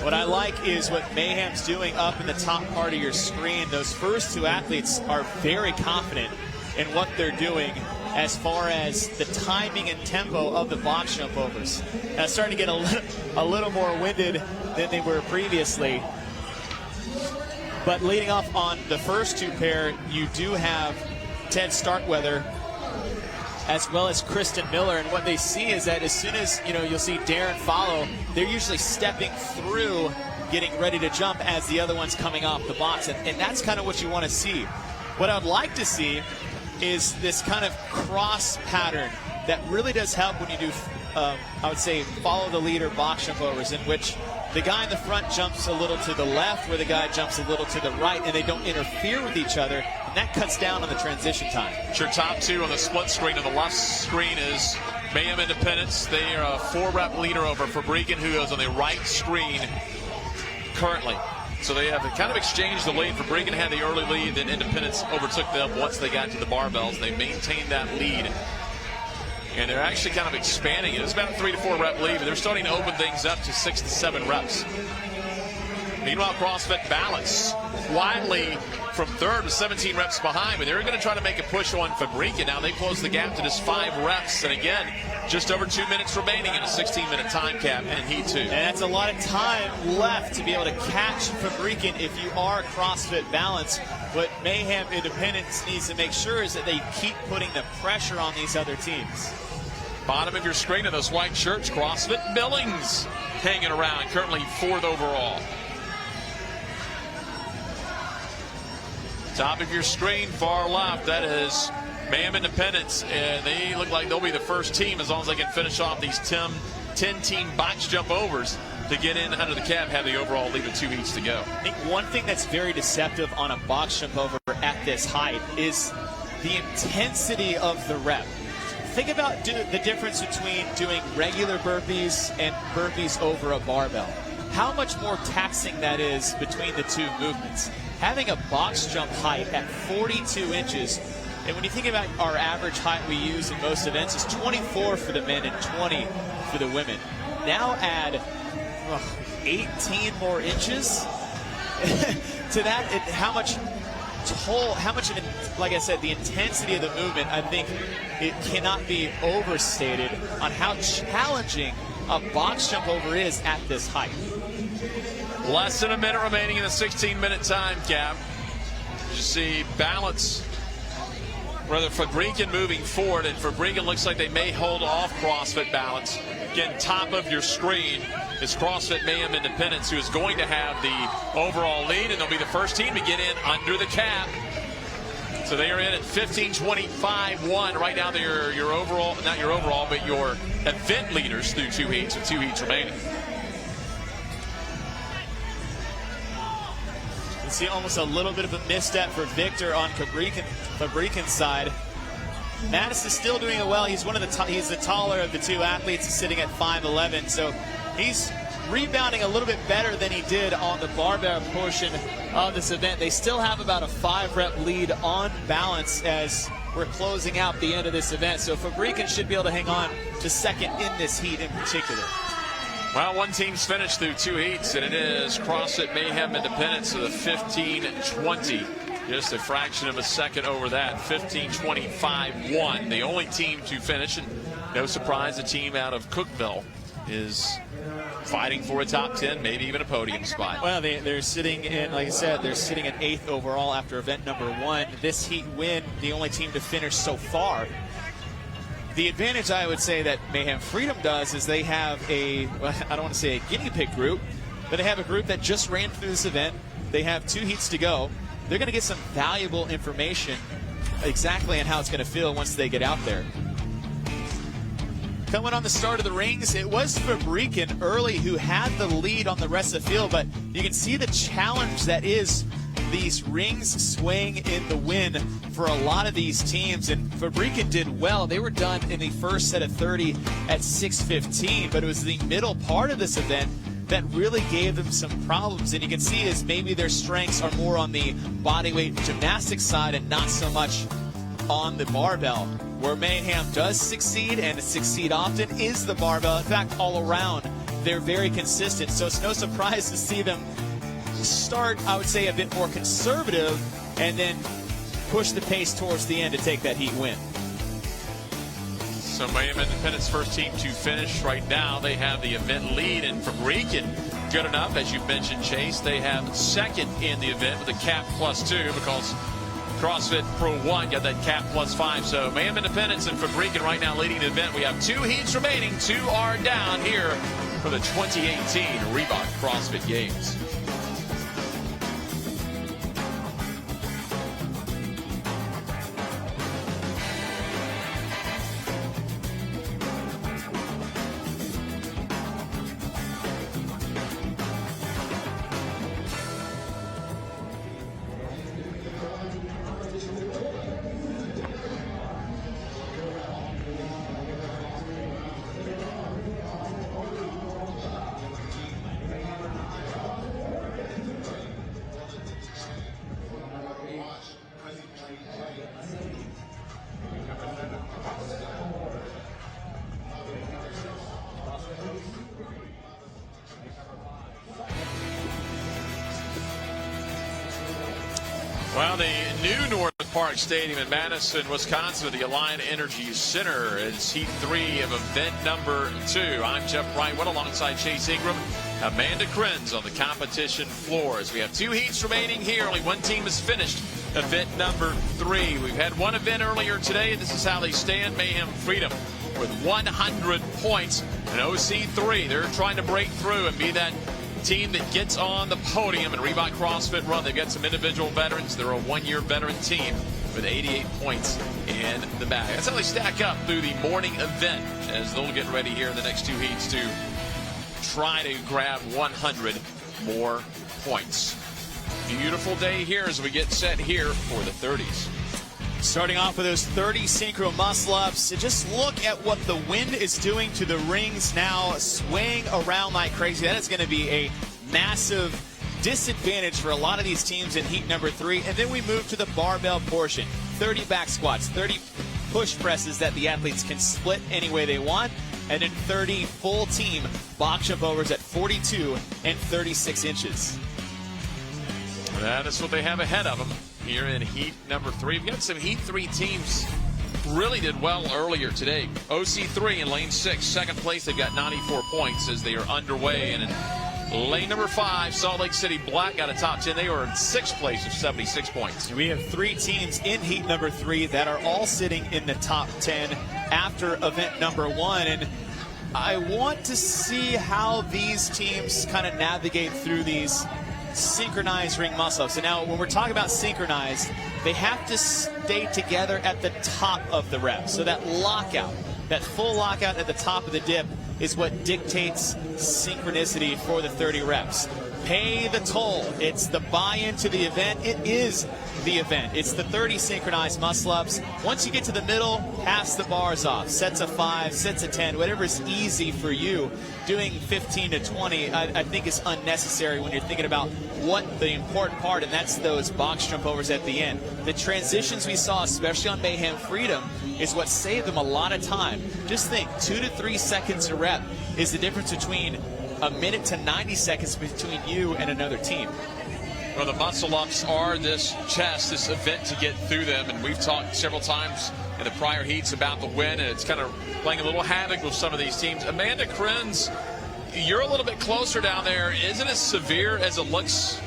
What I like is what Mayhem's doing up in the top part of your screen. Those first 2 athletes are very confident in what they're doing as far as the timing and tempo of the box jump overs. Now starting to get a little more winded than they were previously. But leading off on the first 2 pair, you do have Ted Starkweather as well as Kristen Miller, and what they see is that as soon as you'll see Darren follow, they're usually stepping through, getting ready to jump as the other one's coming off the box, and that's kind of what you want to see. What I'd like to see is this kind of cross pattern that really does help when you do, I would say, follow the leader box jump overs, in which the guy in the front jumps a little to the left where the guy jumps a little to the right, and they don't interfere with each other, and that cuts down on the transition time. It's your top 2 on the split screen. On the left screen is Mayhem Independence. They are a 4-rep leader over Fabrican, who is on the right screen currently. So they have kind of exchanged the lead. Fabrican had the early lead, then Independence overtook them once they got to the barbells. They maintained that lead. And they're actually kind of expanding it. It's about a 3 to 4 rep lead, but they're starting to open things up to 6 to 7 reps. Meanwhile, CrossFit Balance quietly from 3rd to 17 reps behind, but they're going to try to make a push on Fabrica. Now they close the gap to just 5 reps. And again, just over 2 minutes remaining in a 16-minute time cap in Heat 2. And that's a lot of time left to be able to catch Fabrican if you are CrossFit Balance. What Mayhem Independence needs to make sure is that they keep putting the pressure on these other teams. Bottom of your screen in those white shirts, CrossFit Billings hanging around, currently 4th overall. Top of your screen, far left, that is Mayhem Independence, and they look like they'll be the first team as long as they can finish off these 10-team box jump overs to get in under the cap, have the overall lead with 2 heats to go. I think one thing that's very deceptive on a box jump over at this height is the intensity of the rep. Think about the difference between doing regular burpees and burpees over a barbell. How much more taxing that is between the two movements. Having a box jump height at 42 inches, and when you think about our average height we use in most events is 24 for the men and 20 for the women. Now add 18 more inches to that. How much of it, like I said, the intensity of the movement, I think it cannot be overstated on how challenging a box jump over is at this height. Less than a minute remaining in the 16-minute time cap. You see Balance, rather Fabrican moving forward, and Fabrican looks like they may hold off CrossFit Balance. Again, top of your screen is CrossFit Mayhem Independence, who is going to have the overall lead, and they'll be the first team to get in under the cap. So they are in at 15:25.1. Right now they're your overall, not your overall, but your event leaders through 2 heats with 2 heats remaining. See almost a little bit of a misstep for Victor on Fabrican's side. Mattis is still doing it well. He's he's the taller of the 2 athletes, sitting at 5'11", so he's rebounding a little bit better than he did on the barbell portion of this event. They still have about a 5-rep lead on Balance as we're closing out the end of this event, so Fabrican should be able to hang on to 2nd in this heat in particular. Well, one team's finished through 2 heats, and it is CrossFit Mayhem Independence with a 15:20. Just a fraction of a second over that, 15:25.1. The only team to finish, and no surprise, the team out of Cookeville is fighting for a top 10, maybe even a podium spot. Well, they're sitting in, like I said, they're sitting at 8th overall after event number 1. This heat win, the only team to finish so far. The advantage I would say that Mayhem Freedom does is they have I don't want to say a guinea pig group, but they have a group that just ran through this event. They have 2 heats to go. They're going to get some valuable information exactly on how it's going to feel once they get out there. Coming on the start of the rings, it was Fabrican early who had the lead on the rest of the field, but you can see the challenge that is these rings swaying in the wind for a lot of these teams, and Fabrican did well. They were done in the first set of 30 at 6:15, but it was the middle part of this event that really gave them some problems, and you can see as maybe their strengths are more on the bodyweight gymnastics side and not so much on the barbell. Where Mayhem does succeed, and succeed often, is the barbell. In fact, all around, they're very consistent, so it's no surprise to see them start, I would say, a bit more conservative and then push the pace towards the end to take that heat win. So Mayhem Independence first team to finish right now. They have the event lead, and Fabrican good enough, as you mentioned, Chase. They have 2nd in the event with a cap +2 because CrossFit Pro 1 got that cap +5. So Mayhem Independence and Fabrican right now leading the event. We have 2 heats remaining. 2 are down here for the 2018 Reebok CrossFit Games. Well, the new North Park Stadium in Madison, Wisconsin, at the Alliant Energy Center. It's Heat 3 of event number 2. I'm Jeff Brightwood alongside Chase Ingram, Amanda Krenz on the competition floor. As we have 2 heats remaining here, only one team has finished event number 3. We've had one event earlier today. This is how they stand. Mayhem Freedom with 100 points. And OC3, they're trying to break through and be that team that gets on the podium and Reebok CrossFit Run. They've got some individual veterans. They're a one-year veteran team with 88 points in the bag. That's how they stack up through the morning event as they'll get ready here in the next 2 heats to try to grab 100 more points. Beautiful day here as we get set here for the 30s. Starting off with those 30 synchro muscle ups, just look at what the wind is doing to the rings now, swaying around like crazy. That is going to be a massive disadvantage for a lot of these teams in heat number 3. And then we move to the barbell portion. 30 back squats, 30 push presses that the athletes can split any way they want, and then 30 full team box jump overs at 42 and 36 inches. That is what they have ahead of them here in heat number 3. We've got some heat 3 teams really did well earlier today. OC3 in lane 6, second place. They've got 94 points as they are underway. And in lane number 5, Salt Lake City Black got a top 10. They were in 6th place with 76 points. We have 3 teams in heat number 3 that are all sitting in the top 10 after event number 1. And I want to see how these teams kind of navigate through these synchronized ring muscle-ups. So now when we're talking about synchronized, they have to stay together at the top of the rep. So that lockout, that full lockout at the top of the dip is what dictates synchronicity for the 30 reps. Pay the toll. It's the buy-in to the event. It is the event. It's the 30 synchronized muscle-ups. Once you get to the middle, pass the bars off. Sets of 5, sets of 10, whatever's easy for you. Doing 15 to 20, I think is unnecessary when you're thinking about what the important part, and that's those box jump overs at the end. The transitions we saw, especially on Mayhem Freedom, is what saved them a lot of time. Just think, 2 to 3 seconds a rep is the difference between a minute to 90 seconds between you and another team. Well, the muscle-ups are this chest, this event to get through them, and we've talked several times in the prior heats about the win, and it's kind of playing a little havoc with some of these teams. Amanda Krenz, you're a little bit closer down there. Isn't it as severe as it looks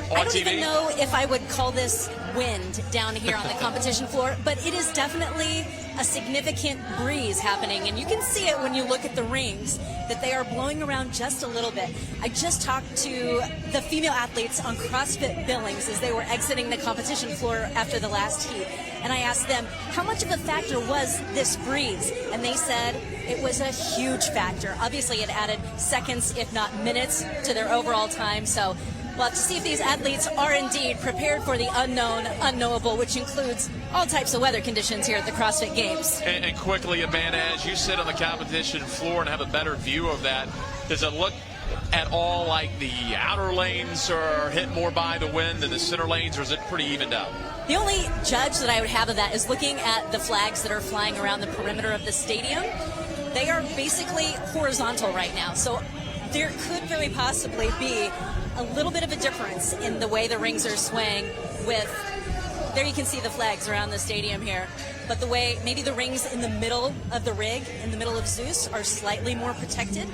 on TV? I don't even know if I would call this wind down here on the competition floor, but it is definitely a significant breeze happening, and you can see it when you look at the rings that they are blowing around just a little bit. I just talked to the female athletes on CrossFit Billings as they were exiting the competition floor after the last heat, and I asked them how much of a factor was this breeze, and they said it was a huge factor. Obviously it added seconds if not minutes to their overall time, so we'll have to see if these athletes are indeed prepared for the unknown, unknowable, which includes all types of weather conditions here at the CrossFit Games. And quickly, Amanda, as you sit on the competition floor and have a better view of that, does it look at all like the outer lanes are hit more by the wind than the center lanes, or is it pretty evened out? The only judge that I would have of that is looking at the flags that are flying around the perimeter of the stadium. They are basically horizontal right now, so there could very possibly be a little bit of a difference in the way the rings are swaying with, there you can see the flags around the stadium here, but the way maybe the rings in the middle of the rig, in the middle of Zeus, are slightly more protected.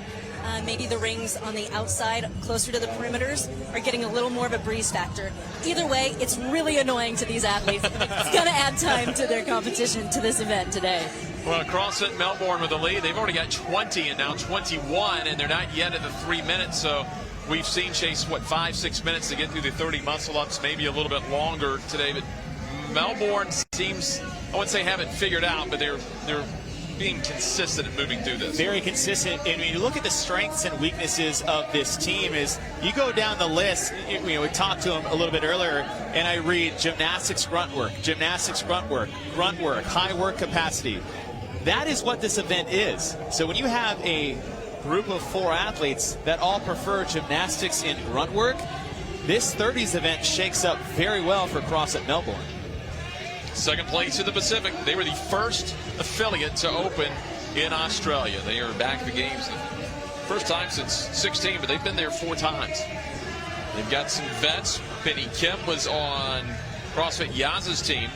Maybe the rings on the outside, closer to the perimeters, are getting a little more of a breeze factor. Either way, it's really annoying to these athletes. It's going to add time to their competition, to this event today. Well, CrossFit Melbourne with the lead. They've already got 20 and now 21, and they're not yet at the 3 minutes, so we've seen Chase, 5-6 minutes to get through the 30 muscle-ups, maybe a little bit longer today, but Melbourne seems, I wouldn't say have it figured out, but they're being consistent at moving through this. Very consistent. And when you look at the strengths and weaknesses of this team, is you go down the list, we talked to them a little bit earlier, and I read gymnastics grunt work, grunt work, high work capacity. That is what this event is. So when you have a group of 4 athletes that all prefer gymnastics and grunt work, this 30s event shakes up very well for CrossFit Melbourne. Second place in the Pacific. They were the first affiliate to open in Australia. They are back to the games the first time since 16, but they've been there 4 times. They've got some vets. Penny Kim was on CrossFit Yaz's team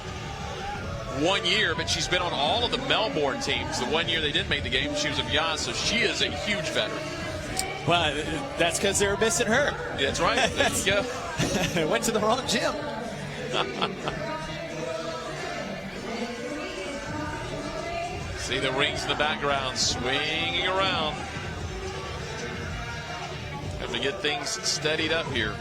1 year, but she's been on all of the Melbourne teams. The 1 year they didn't make the game, she was of Yaz, so she is a huge veteran. Well, that's because they were missing her. That's right. There you go. They went to the wrong gym. See the rings in the background swinging around. Have to get things steadied up here.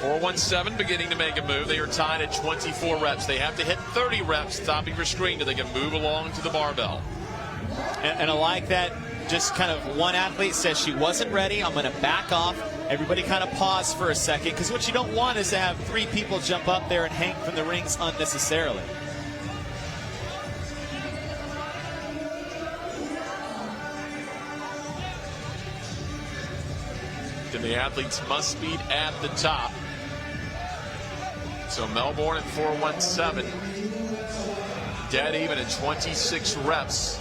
417 beginning to make a move. They are tied at 24 reps. They have to hit 30 reps top of your screen so they can move along to the barbell. And I like that. Just kind of one athlete says she wasn't ready. I'm going to back off. Everybody kind of pause for a second, because what you don't want is to have 3 people jump up there and hang from the rings unnecessarily. Then the athletes must be at the top. So Melbourne at 417. Dead even at 26 reps.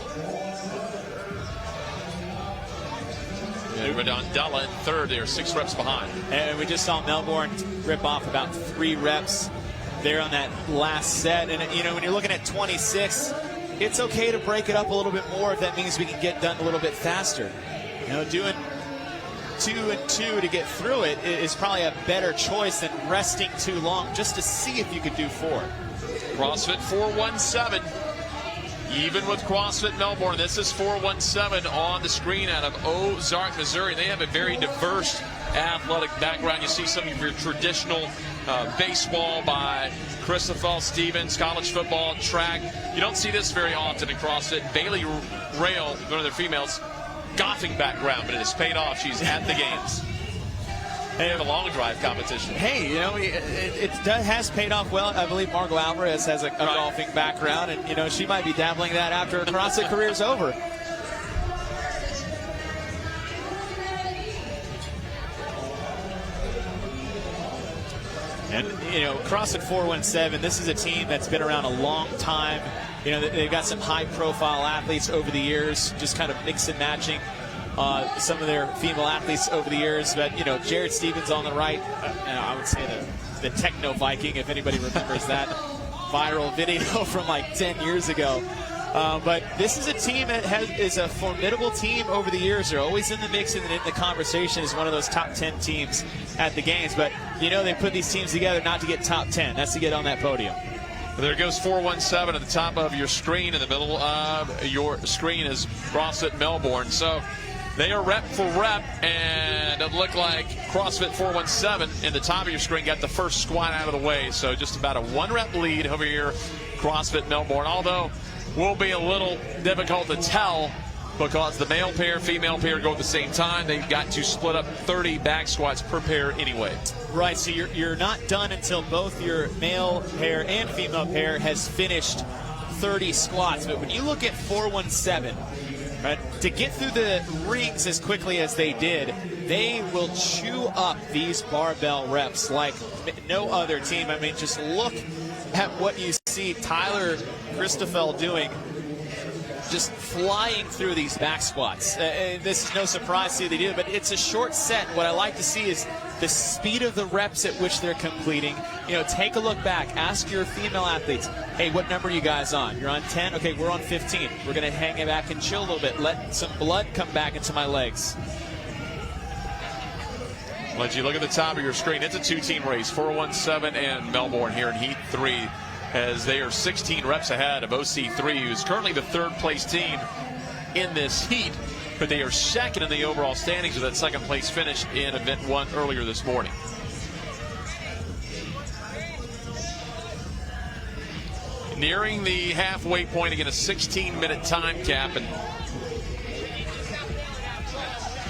And Redondella in third. They're 6 reps behind. And we just saw Melbourne rip off about 3 reps there on that last set. And, you know, when you're looking at 26, it's okay to break it up a little bit more if that means we can get done a little bit faster. You know, doing 2 and 2 to get through it is probably a better choice than resting too long just to see if you could do 4. CrossFit 417. Even with CrossFit Melbourne, this is 417 on the screen out of Ozark, Missouri. They have a very diverse athletic background. You see some of your traditional baseball by Christopher Stevens, college football, track. You don't see this very often in CrossFit. Bailey Rail, one of their females, golfing background, but it has paid off. She's at the games. They have a long drive competition. Hey, you know, it has paid off well. I believe Margot Alvarez has a golfing background, and, you know, she might be dabbling that after her CrossFit career is over. And, you know, CrossFit 417, this is a team that's been around a long time. You know, they've got some high-profile athletes over the years, just kind of mix and matching some of their female athletes over the years. But, you know, Jared Stevens on the right, I would say the Techno Viking, if anybody remembers that viral video from like 10 years ago. But this is a team that is a formidable team over the years. They're always in the mix and in the conversation as one of those top 10 teams at the games. But, you know, they put these teams together not to get top 10. That's to get on that podium. There goes 417 at the top of your screen. In the middle of your screen is CrossFit Melbourne. So they are rep for rep, and it looked like CrossFit 417 in the top of your screen got the first squat out of the way. So just about a 1-rep lead over here, CrossFit Melbourne. Although will be a little difficult to tell because the male pair, female pair go at the same time. They've got to split up 30 back squats per pair anyway. Right, so you're not done until both your male pair and female pair has finished 30 squats. But when you look at 417, right, to get through the rings as quickly as they did, they will chew up these barbell reps like no other team. I mean, just look at what you see Tyler Christoffel doing, just flying through these back squats. This is no surprise to you they do, but it's a short set. What I like to see is the speed of the reps at which they're completing. You know, take a look back. Ask your female athletes, hey, what number are you guys on? You're on 10? Okay, we're on 15. We're going to hang it back and chill a little bit. Let some blood come back into my legs. Let you look at the top of your screen. It's a 2-team race, 417 and Melbourne here in Heat 3, as they are 16 reps ahead of OC3, who's currently the 3rd place team in this heat, but they are 2nd in the overall standings with that 2nd place finish in event 1 earlier this morning. Nearing the halfway point, again, a 16-minute time cap, and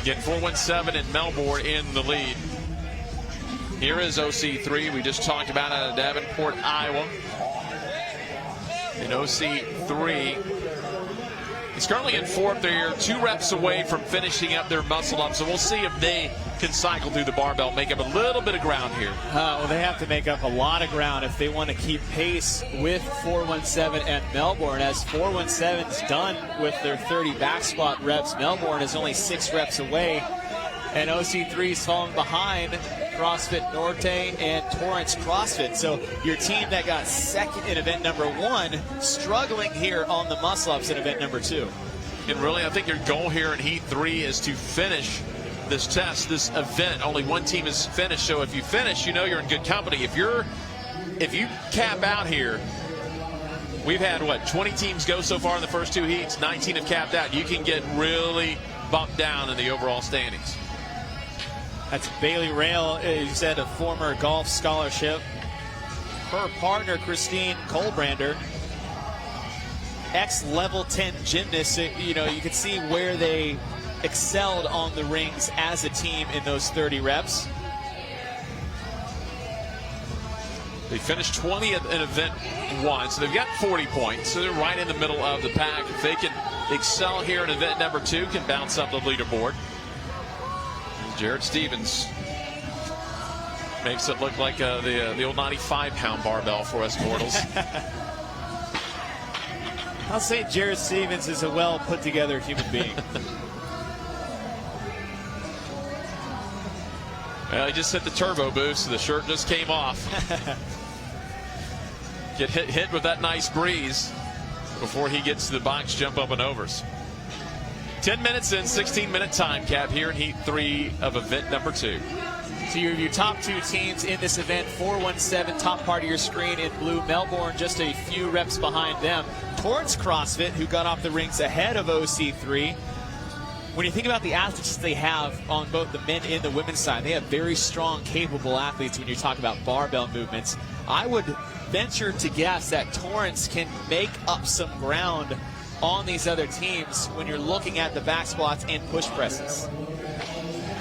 again, 417 and Melbourne in the lead. Here is OC3. We just talked about out of Davenport, Iowa. And OC3 is currently in 4th. They're 2 reps away from finishing up their muscle up. So we'll see if they can cycle through the barbell, make up a little bit of ground here. Well, they have to make up a lot of ground if they want to keep pace with 417 and Melbourne, as 417's done with their 30 back squat reps. Melbourne is only 6 reps away, and OC3's falling behind CrossFit Norte and Torrance CrossFit. So your team that got second in event number 1 struggling here on the muscle-ups in event number 2. And really, I think your goal here in Heat 3 is to finish this test, this event. Only one team is finished, so if you finish, you know you're in good company. If you cap out here, we've had, 20 teams go so far in the first 2 heats, 19 have capped out. You can get really bumped down in the overall standings. That's Bailey Rail, as you said, a former golf scholarship. Her partner, Christine Colbrander, ex-level 10 gymnast. You can see where they excelled on the rings as a team in those 30 reps. They finished 20th in event 1, so they've got 40 points, so they're right in the middle of the pack. If they can excel here in event number 2, can bounce up the leaderboard. Jared Stevens makes it look like the old 95-pound barbell for us mortals. I'll say Jared Stevens is a well put together human being. Well, he just hit the turbo boost, so the shirt just came off. Get hit with that nice breeze before he gets to the box jump up and overs. 10 minutes in, 16-minute time cap here in Heat 3 of event number 2. So your top 2 teams in this event, 417, top part of your screen in blue. Melbourne just a few reps behind them. Torrance CrossFit, who got off the rings ahead of OC3. When you think about the athletes they have on both the men and the women's side, they have very strong, capable athletes when you talk about barbell movements. I would venture to guess that Torrance can make up some ground on these other teams when you're looking at the back squats and push presses.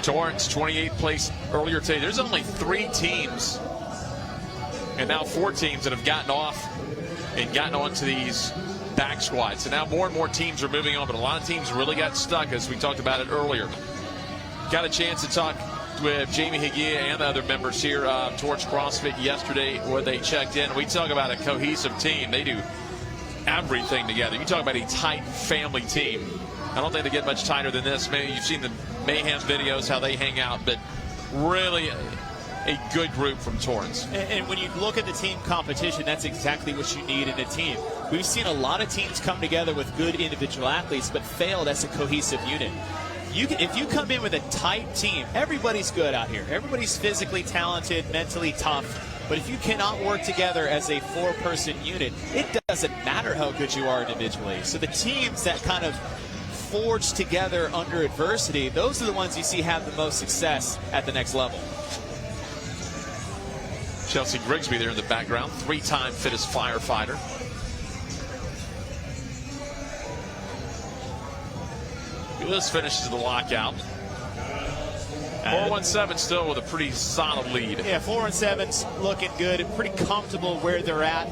Torrance, 28th place earlier today. There's only 3 teams and now 4 teams that have gotten off and gotten onto these back squats. And now more and more teams are moving on, but a lot of teams really got stuck, as we talked about it earlier. Got a chance to talk with Jamie Higia and the other members here of Torrance CrossFit yesterday where they checked in. We talk about a cohesive team. They do everything together. You talk about a tight family team. I don't think they get much tighter than this. Maybe you've seen the Mayhem videos, how they hang out, but really a good group from Torrance. And when you look at the team competition, that's exactly what you need in a team. We've seen a lot of teams come together with good individual athletes, but failed as a cohesive unit. If you come in with a tight team, everybody's good out here. Everybody's physically talented, mentally tough. But if you cannot work together as a 4-person unit, it doesn't matter how good you are individually. So the teams that kind of forge together under adversity, those are the ones you see have the most success at the next level. Chelsea Grigsby there in the background, 3-time fittest firefighter. This finishes the lockout. 417 still with a pretty solid lead. Yeah, 417's looking good, pretty comfortable where they're at.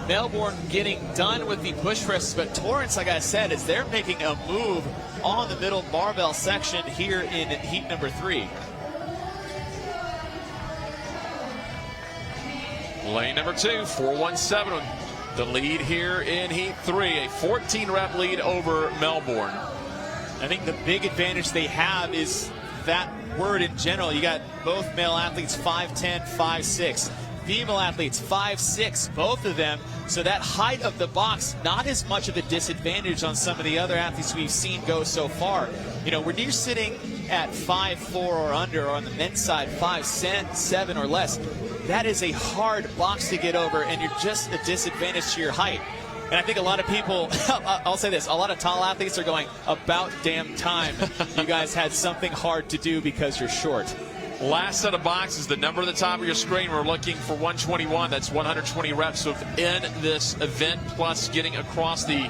Melbourne getting done with the push presses, but Torrance, like I said, is they're making a move on the middle barbell section here in heat number 3. Lane number 2, 417, the lead here in heat 3, a 14-rep lead over Melbourne. I think the big advantage they have is that word in general. You got both male athletes 5'10", 5'6". Female athletes 5'6", both of them. So that height of the box, not as much of a disadvantage on some of the other athletes we've seen go so far. You know, when you're sitting at 5'4" or under, or on the men's side 5'7" or less, that is a hard box to get over, and you're just a disadvantage to your height. And I think a lot of people, I'll say this, a lot of tall athletes are going, about damn time you guys had something hard to do because you're short. Last set of boxes, the number at the top of your screen, we're looking for 121. That's 120 reps within this event, plus getting across the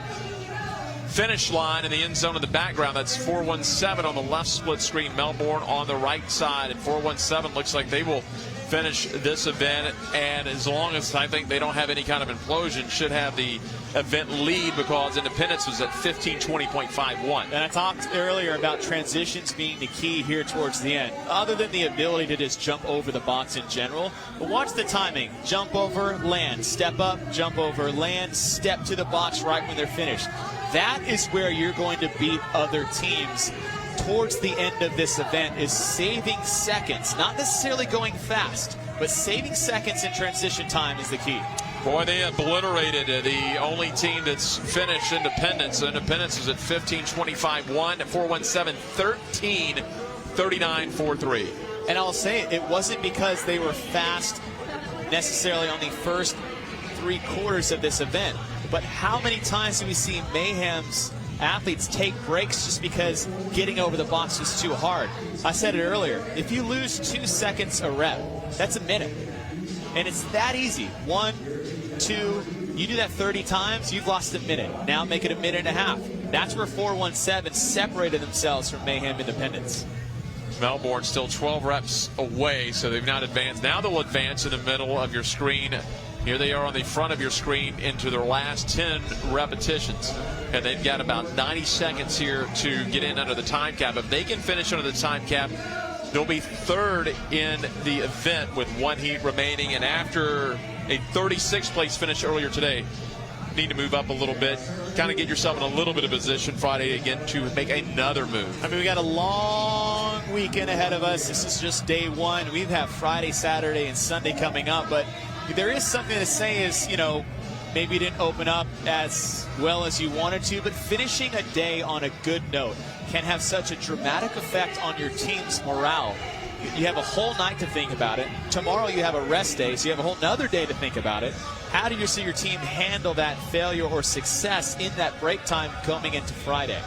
finish line in the end zone in the background. That's 417 on the left split screen, Melbourne on the right side. And 417 looks like they will finish this event, and as long as I think they don't have any kind of implosion, should have the event lead, because Independence was at 15:20.51. And I talked earlier about transitions being the key here towards the end, other than the ability to just jump over the box in general. But watch the timing. Jump over, land, step up, jump over, land, step to the box right when they're finished. That is where you're going to beat other teams. towards the end of this event is saving seconds, not necessarily going fast, but saving seconds in transition time is the key. Boy, they obliterated the only team that's finished Independence. Independence is at 15:25.1, at 4:17, 13:39.43. And I'll say it wasn't because they were fast necessarily on the first 3 quarters of this event, but how many times do we see Mayhem's athletes take breaks just because getting over the box was too hard? I said it earlier, if you lose 2 seconds a rep, that's a minute. And it's that easy. 1, 2, you do that 30 times, you've lost a minute. Now make it a minute and a half. That's where 4:17 separated themselves from Mayhem Independence. Melbourne still 12 reps away, so they've not advanced. Now they'll advance in the middle of your screen. Here they are on the front of your screen into their last 10 repetitions. And they've got about 90 seconds here to get in under the time cap. If they can finish under the time cap, they'll be 3rd in the event with 1 heat remaining. And after a 36th place finish earlier today, need to move up a little bit, kind of get yourself in a little bit of position Friday again to make another move. I mean, we got a long weekend ahead of us. This is just day 1. We have Friday, Saturday, and Sunday coming up, but there is something to say is, you know, maybe you didn't open up as well as you wanted to, but finishing a day on a good note can have such a dramatic effect on your team's morale. You have a whole night to think about it. Tomorrow you have a rest day, so you have a whole nother day to think about it. How do you see your team handle that failure or success in that break time coming into Friday?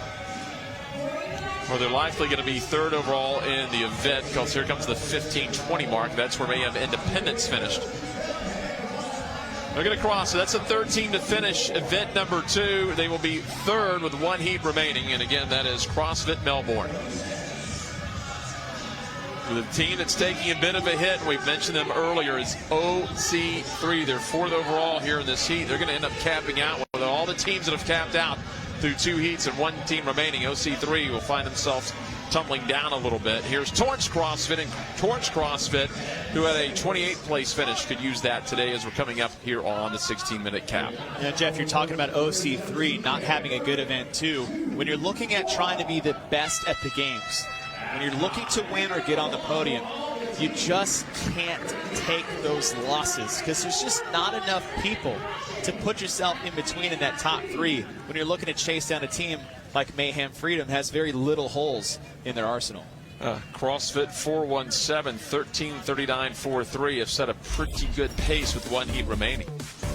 Well, they're likely going to be 3rd overall in the event, because here comes the 15:20 mark. That's where Mayhem Independence finished. They're going to cross. So that's a 13 to finish event number 2. They will be 3rd with 1 heat remaining. And again, that is CrossFit Melbourne. The team that's taking a bit of a hit, we've mentioned them earlier, is OC3. They're 4th overall here in this heat. They're going to end up capping out with all the teams that have capped out through 2 heats and 1 team remaining. OC3 will find themselves tumbling down a little bit. Here's Torrance CrossFit, and Torrance CrossFit, who had a 28th place finish, could use that today as we're coming up here on the 16-minute cap. Yeah, Jeff, you're talking about OC3 not having a good event too. When you're looking at trying to be the best at the games, when you're looking to win or get on the podium, you just can't take those losses because there's just not enough people to put yourself in between in that top 3 when you're looking to chase down a team like Mayhem Freedom has very little holes in their arsenal. CrossFit 4:17, 13:39.43 have set a pretty good pace with 1 heat remaining.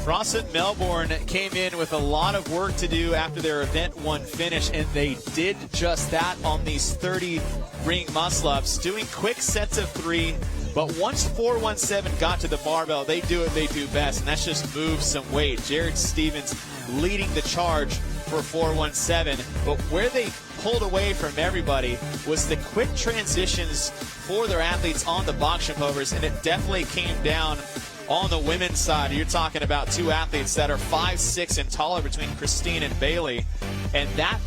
CrossFit Melbourne came in with a lot of work to do after their event 1 finish, and they did just that on these 30 ring muscle-ups, doing quick sets of 3. But once 4:17 got to the barbell, they do what they do best, and that's just move some weight. Jared Stevens leading the charge for 4:17. But where they pulled away from everybody was the quick transitions for their athletes on the box jump overs, and it definitely came down on the women's side. You're talking about 2 athletes that are 5'6" and taller between Christine and Bailey, and that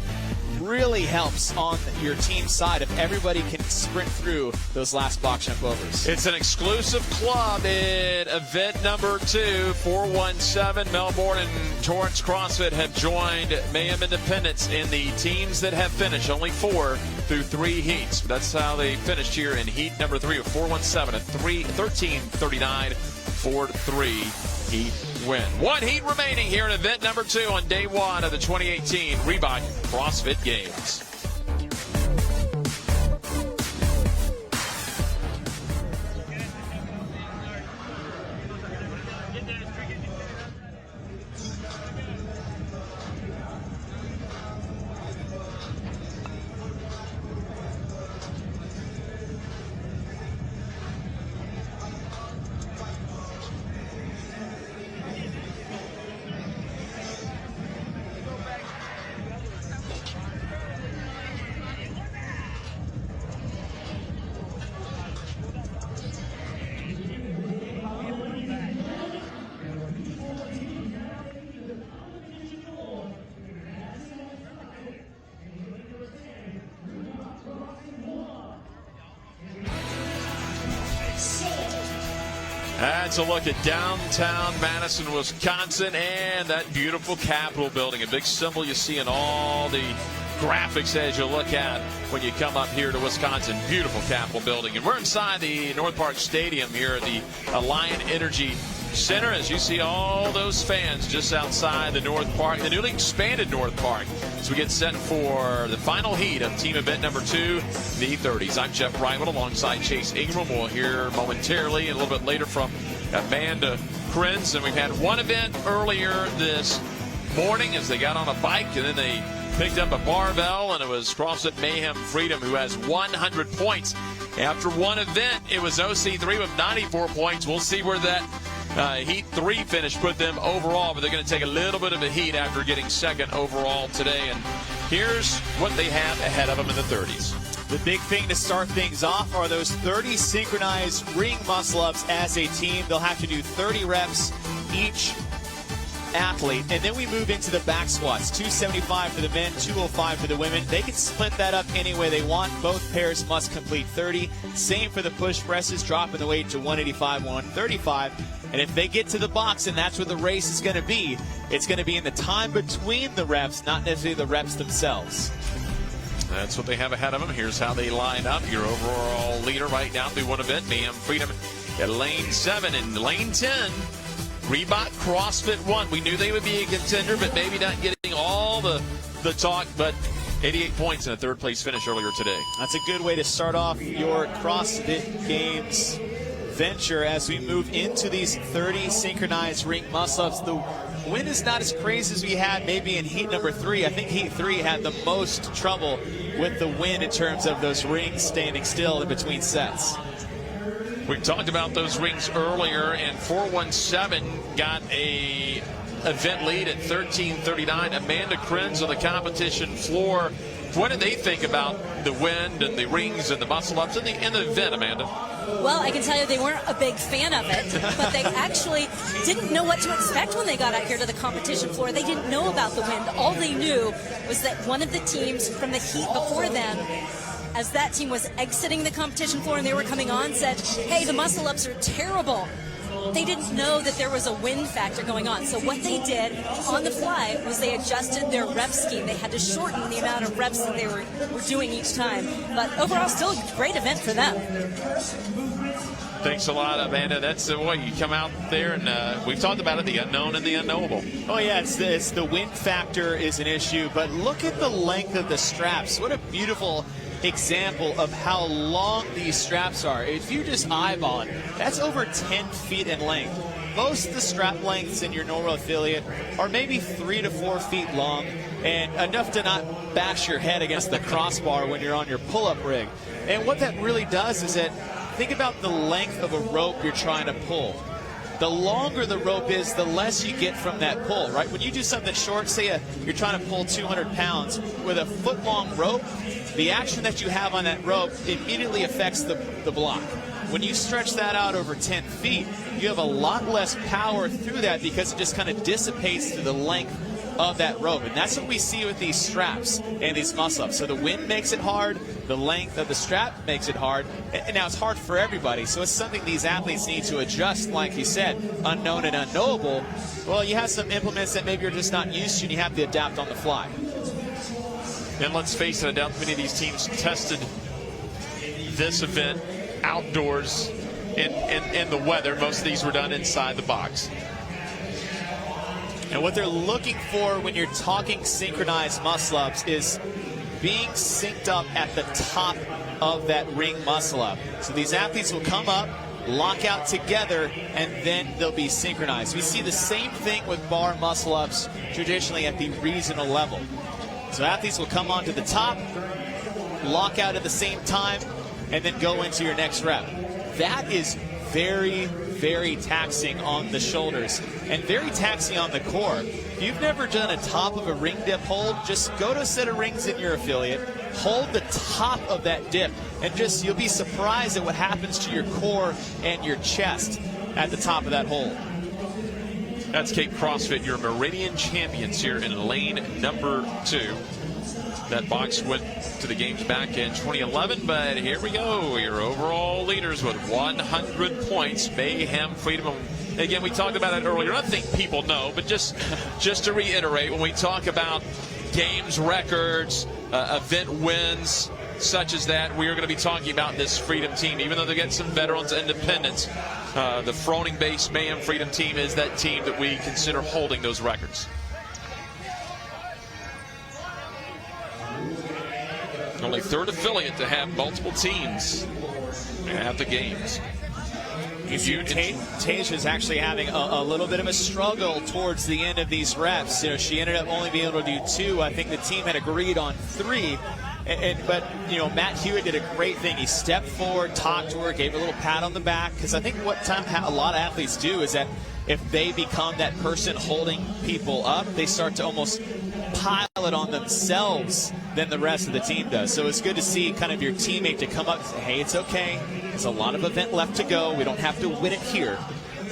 really helps on your team side if everybody can sprint through those last box jump overs. It's an exclusive club in event number 2. 4:17 Melbourne and Torrance CrossFit have joined Mayhem Independence in the teams that have finished, only 4 through 3 heats. That's how they finished here in heat number 3 of 4:17, a 13:39.43 heat win. 1 heat remaining here in event number 2 on day 1 of the 2018 Reebok CrossFit Games. That's a look at downtown Madison, Wisconsin, and that beautiful Capitol building, a big symbol you see in all the graphics as you look at when you come up here to Wisconsin. Beautiful Capitol building. And we're inside the North Park Stadium here at the Alliant Energy Center as you see all those fans just outside the North Park, the newly expanded North Park, as we get set for the final heat of team event number 2, the 30s. I'm Jeff Bryant alongside Chase Ingram. We'll hear momentarily and a little bit later from Amanda Krenz. And we've had one event earlier this morning as they got on a bike and then they picked up a barbell, and it was CrossFit Mayhem Freedom who has 100 points. After one event, it was OC3 with 94 points. We'll see where that Heat 3 finish put them overall, but they're going to take a little bit of a heat after getting second overall today. And here's what they have ahead of them in the 30s. The big thing to start things off are those 30 synchronized ring muscle-ups as a team. They'll have to do 30 reps each athlete, and then we move into the back squats. 275 for the men, 205 for the women. They can split that up any way they want. Both pairs must complete 30. Same for the push presses, dropping the weight to 185, 135. And if they get to the box, and that's where the race is going to be, it's going to be in the time between the reps, not necessarily the reps themselves. That's what they have ahead of them. Here's how they line up. Your overall leader right now through one event, Mayhem Freedom at lane 7. And lane 10, Reebok CrossFit 1. We knew they would be a contender, but maybe not getting all the talk, but 88 points in a third place finish earlier today. That's a good way to start off your CrossFit Games venture as we move into these 30 synchronized ring muscle-ups. The win is not as crazy as we had maybe in heat number 3. I think heat 3 had the most trouble with the win in terms of those rings standing still in between sets. We talked about those rings earlier, and 417 got a event lead at 13:39. Amanda Krenz on the competition floor. What did they think about the wind and the rings and the muscle-ups in the event, Amanda? Well, I can tell you they weren't a big fan of it, but they actually didn't know what to expect when they got out here to the competition floor. They didn't know about the wind. All they knew was that one of the teams from the heat before them, as that team was exiting the competition floor and they were coming on, said, hey, the muscle-ups are terrible. They didn't know that there was a wind factor going on. So what they did on the fly was they adjusted their rep scheme. They had to shorten the amount of reps that they were doing each time. But overall, still a great event for them. Thanks a lot, Amanda. That's the way you come out there, and we've talked about it, the unknown and the unknowable. Oh, yeah, it's the wind factor is an issue, but look at the length of the straps. What a beautiful example of how long these straps are. If you just eyeball it, that's over 10 feet in length. Most of the strap lengths in your normal affiliate are maybe 3 to 4 feet long, and enough to not bash your head against the crossbar when you're on your pull-up rig. And what that really does is that, think about the length of a rope you're trying to pull. The longer the rope is, the less you get from that pull, right? When you do something short, say you're trying to pull 200 pounds with a foot-long rope, the action that you have on that rope immediately affects the block. When you stretch that out over 10 feet, you have a lot less power through that because it just kind of dissipates through the length of that rope. And that's what we see with these straps and these muscle-ups. So the wind makes it hard, the length of the strap makes it hard, and now it's hard for everybody. So it's something these athletes need to adjust, like you said, unknown and unknowable. Well, you have some implements that maybe you're just not used to, and you have to adapt on the fly. And let's face it, I doubt many of these teams tested this event outdoors in the weather. Most of these were done inside the box. And what they're looking for when you're talking synchronized muscle-ups is being synced up at the top of that ring muscle-up. So these athletes will come up, lock out together, and then they'll be synchronized. We see the same thing with bar muscle-ups traditionally at the regional level. So athletes will come onto the top, lock out at the same time, and then go into your next rep. That is very, very taxing on the shoulders and very taxing on the core. If you've never done a top of a ring dip hold, just go to a set of rings in your affiliate, hold the top of that dip, and just you'll be surprised at what happens to your core and your chest at the top of that hold. That's Cape CrossFit, your Meridian champions here in lane number 2. That box went to the games back in 2011, but here we go. Your overall leaders with 100 points, Mayhem Freedom. Again, we talked about it earlier. I think people know, but just to reiterate, when we talk about games records, event wins such as that, we are going to be talking about this Freedom team. Even though they get some veterans and independents, the Froning-based Mayhem Freedom team is that team that we consider holding those records. Only third affiliate to have multiple teams at the games. You see, Tage is actually having a little bit of a struggle towards the end of these reps. You know, she ended up only being able to do 2. I think the team had agreed on 3. But, you know, Matt Hewitt did a great thing. He stepped forward, talked to her, gave her a little pat on the back. Because I think what a lot of athletes do is that if they become that person holding people up, they start to almost pile it on themselves than the rest of the team does. So it's good to see kind of your teammate to come up and say, hey, it's okay. There's a lot of event left to go. We don't have to win it here.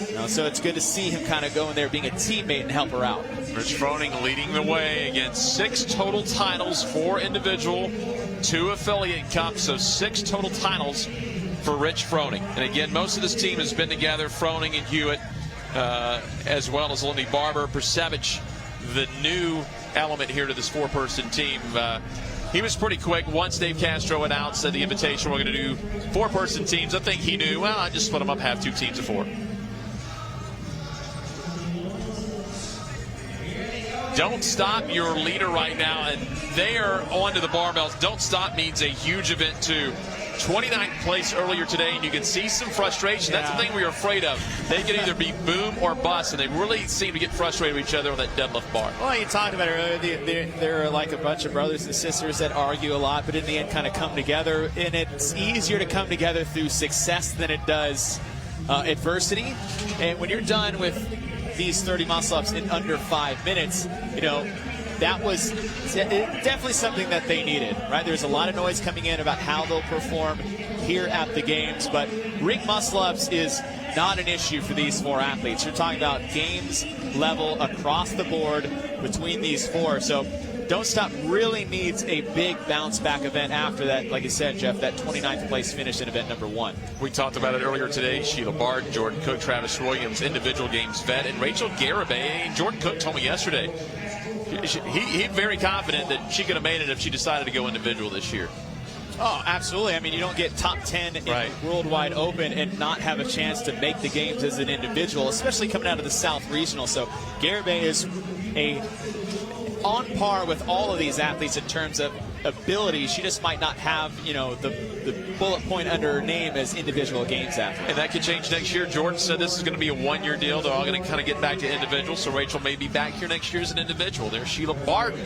You know, so it's good to see him kind of go in there being a teammate and help her out. Rich Froning leading the way against 6 total titles, 4 individual, 2 affiliate cups, so 6 total titles for Rich Froning. And again, most of this team has been together, Froning and Hewitt, as well as Lindy Barber, Persevich, the new element here to this 4-person team. He was pretty quick. Once Dave Castro announced that the invitation, we're going to do 4-person teams, I think he knew, well, I just split them up, have 2 teams of 4. Don't Stop, your leader right now, and they are onto the barbells. Don't Stop means a huge event too. 29th place earlier today, and you can see some frustration. That's the thing we were afraid of. They could either be boom or bust, and they really seem to get frustrated with each other on that deadlift bar. Well, you talked about it earlier. They're like a bunch of brothers and sisters that argue a lot, but in the end kind of come together. And it's easier to come together through success than it does adversity. And when you're done with these 30 muscle-ups in under 5 minutes, you know, that was definitely something that they needed, right? There's a lot of noise coming in about how they'll perform here at the games, but ring muscle-ups is not an issue for these 4 athletes. You're talking about games level across the board between these 4. So Don't Stop really needs a big bounce-back event after that, like you said, Jeff, that 29th place finish in event number 1. We talked about it earlier today. Sheila Bard, Jordan Cook, Travis Williams, individual games vet, and Rachel Garibay. Jordan Cook told me yesterday he's very confident that she could have made it if she decided to go individual this year. Oh, absolutely. I mean, you don't get top 10 in Worldwide Open and not have a chance to make the games as an individual, especially coming out of the South Regional. So Garibay is on par with all of these athletes in terms of ability. She just might not have, you know, the bullet point under her name as individual games athlete. And that could change next year. Jordan said this is going to be a 1-year deal. They're all going to kind of get back to individual. So Rachel may be back here next year as an individual. There's Sheila Barton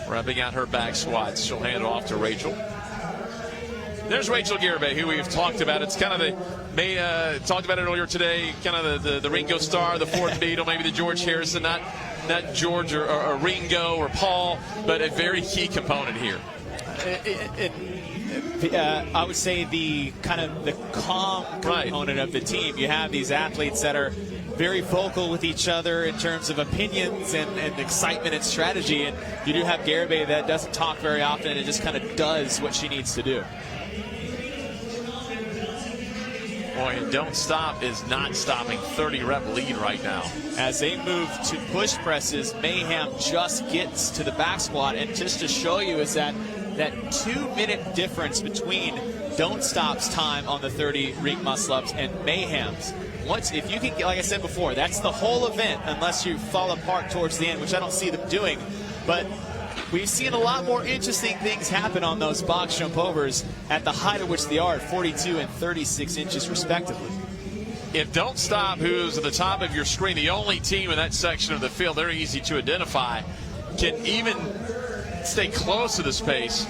rubbing out her back squats. She'll hand it off to Rachel. There's Rachel Garibay, who we've talked about. It's kind of talked about it earlier today, kind of the Ringo Starr, the fourth Beatle, maybe the George Harrison, not George or Ringo or Paul, but a very key component here. I would say the kind of the calm component of the team. You have these athletes that are very vocal with each other in terms of opinions and excitement and strategy, and you do have Garibay that doesn't talk very often and it just kind of does what she needs to do. Boy, and Don't Stop is not stopping. 30-rep lead right now. As they move to push presses, Mayhem just gets to the back squat, and just to show you is that 2-minute difference between Don't Stop's time on the 30 ring muscle-ups and Mayhem's. If you can, like I said before, that's the whole event unless you fall apart towards the end, which I don't see them doing. But we've seen a lot more interesting things happen on those box jump overs at the height at which they are at 42 and 36 inches respectively. If Don't Stop, who's at the top of your screen, the only team in that section of the field, they're easy to identify, can even stay close to this pace,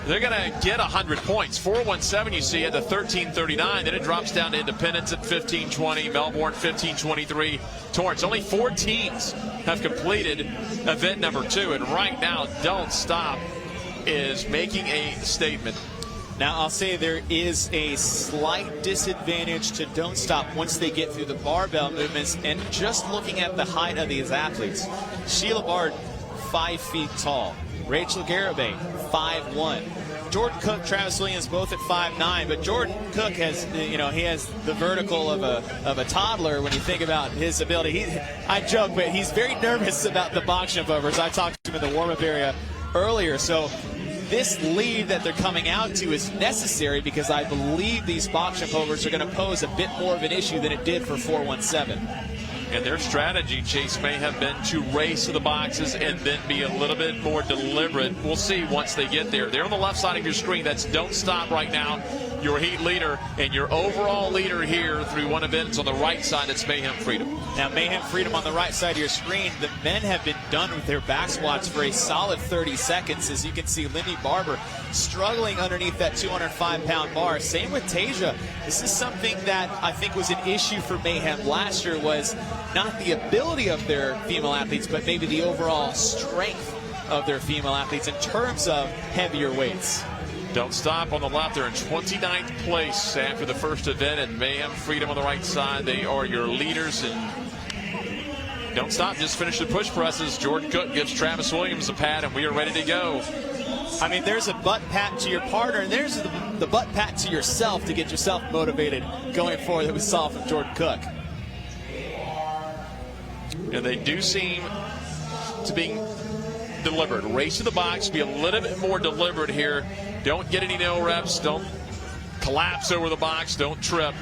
they're going to get 100 points. 417 you see at the 13:39. Then it drops down to Independence at 15:20, Melbourne 15:23. Torrance. Only 4 teams have completed event number 2. And right now, Don't Stop is making a statement. Now, I'll say there is a slight disadvantage to Don't Stop once they get through the barbell movements. And just looking at the height of these athletes, Sheila Bard, 5 feet tall. Rachel Garibay, 5'1". Jordan Cook, Travis Williams, both at 5'9". But Jordan Cook has, he has the vertical of a toddler when you think about his ability. I joke, but he's very nervous about the box jump overs. I talked to him in the warm-up area earlier. So this lead that they're coming out to is necessary because I believe these box jump overs are going to pose a bit more of an issue than it did for 417. And their strategy, Chase, may have been to race to the boxes and then be a little bit more deliberate. We'll see once they get there. They're on the left side of your screen. That's Don't Stop right now, your heat leader. And your overall leader here through one event is on the right side. That's Mayhem Freedom. Now, Mayhem Freedom on the right side of your screen. The men have been done with their back squats for a solid 30 seconds. As you can see, Lindy Barber struggling underneath that 205-pound bar. Same with Tasia. This is something that I think was an issue for Mayhem last year, was not the ability of their female athletes, but maybe the overall strength of their female athletes in terms of heavier weights. Don't Stop on the left. They're in 29th place after the first event, and Mayhem Freedom on the right side. They are your leaders. And Don't Stop just finished the push presses. Jordan Cook gives Travis Williams a pat, and we are ready to go. I mean, there's a butt pat to your partner, and there's the butt pat to yourself to get yourself motivated going forward that we saw from Jordan Cook. And they do seem to be deliberate. Race to the box, be a little bit more deliberate here. Don't get any no reps. Don't collapse over the box. Don't trip.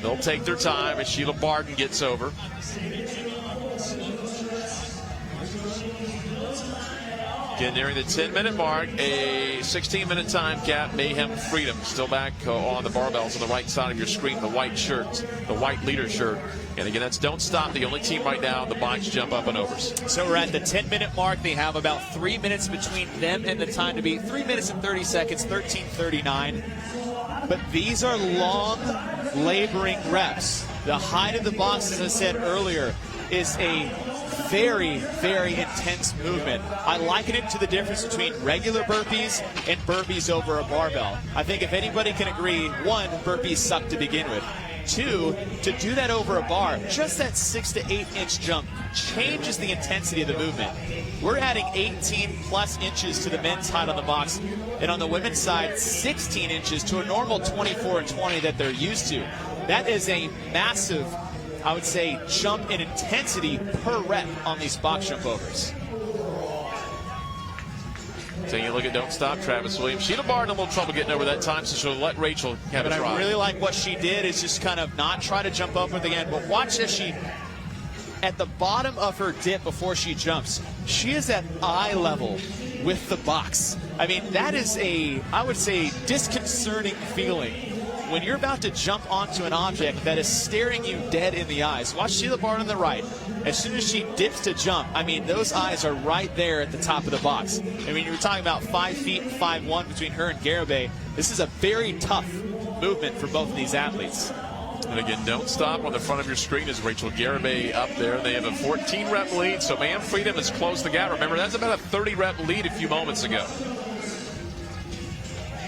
They'll take their time as Sheila Barton gets over. Again, nearing the 10-minute mark, a 16-minute time cap. Mayhem Freedom still back on the barbells on the right side of your screen, the white shirts, the white leader shirt. And again, that's Don't Stop, the only team right now in the box jump up and overs. So we're at the 10-minute mark. They have about 3 minutes between them and the time to beat. 3 minutes and 30 seconds, 13:39. But these are long, laboring reps. The height of the box, as I said earlier, is a very, very intense movement. I liken it to the difference between regular burpees and burpees over a barbell. I think if anybody can agree, one, burpees suck to begin with. Two, to do that over a bar, just that 6 to 8 inch jump changes the intensity of the movement. We're adding 18 plus inches to the men's height on the box, and on the women's side, 16 inches to a normal 24 and 20 that they're used to. That is a massive, I would say, jump in intensity per rep on these box jump overs. Taking a look at Don't Stop, Travis Williams. Sheila Barton a little trouble getting over that time, so she'll let Rachel have a try. I really like what she did, is just kind of not try to jump over the end, but watch as she, at the bottom of her dip before she jumps, she is at eye level with the box. I mean, that is a, I would say, disconcerting feeling when you're about to jump onto an object that is staring you dead in the eyes. Watch Sheila Barton on the right. As soon as she dips to jump, I mean, those eyes are right there at the top of the box. I mean, you were talking about 5 feet and 5'1" between her and Garibay. This is a very tough movement for both of these athletes. And again, Don't Stop on the front of your screen is Rachel Garibay up there. They have a 14-rep lead, so Mayhem Freedom has closed the gap. Remember, that's about a 30-rep lead a few moments ago.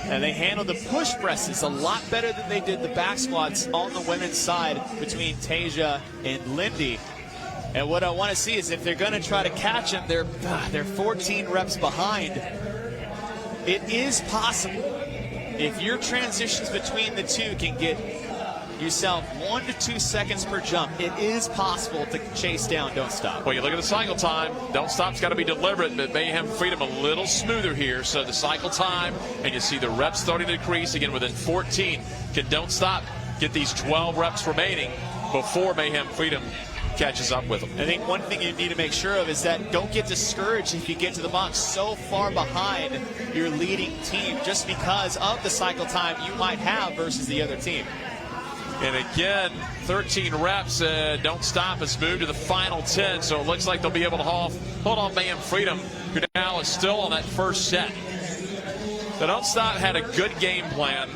And they handled the push presses a lot better than they did the back squats on the women's side between Tasia and Lindy. And what I want to see is if they're going to try to catch them, they're 14 reps behind. It is possible. If your transitions between the two can get yourself 1 to 2 seconds per jump, it is possible to chase down Don't Stop. Well, you look at the cycle time. Don't Stop's got to be deliberate, but Mayhem Freedom a little smoother here. So the cycle time, and you see the reps starting to decrease again within 14. Can Don't Stop get these 12 reps remaining before Mayhem Freedom catches up with them? I think one thing you need to make sure of is that don't get discouraged if you get to the box so far behind your leading team just because of the cycle time you might have versus the other team. And again, 13 reps. Don't Stop has moved to the final 10, so it looks like they'll be able to hold on Mayhem Freedom, who now is still on that first set. The Don't Stop had a good game plan.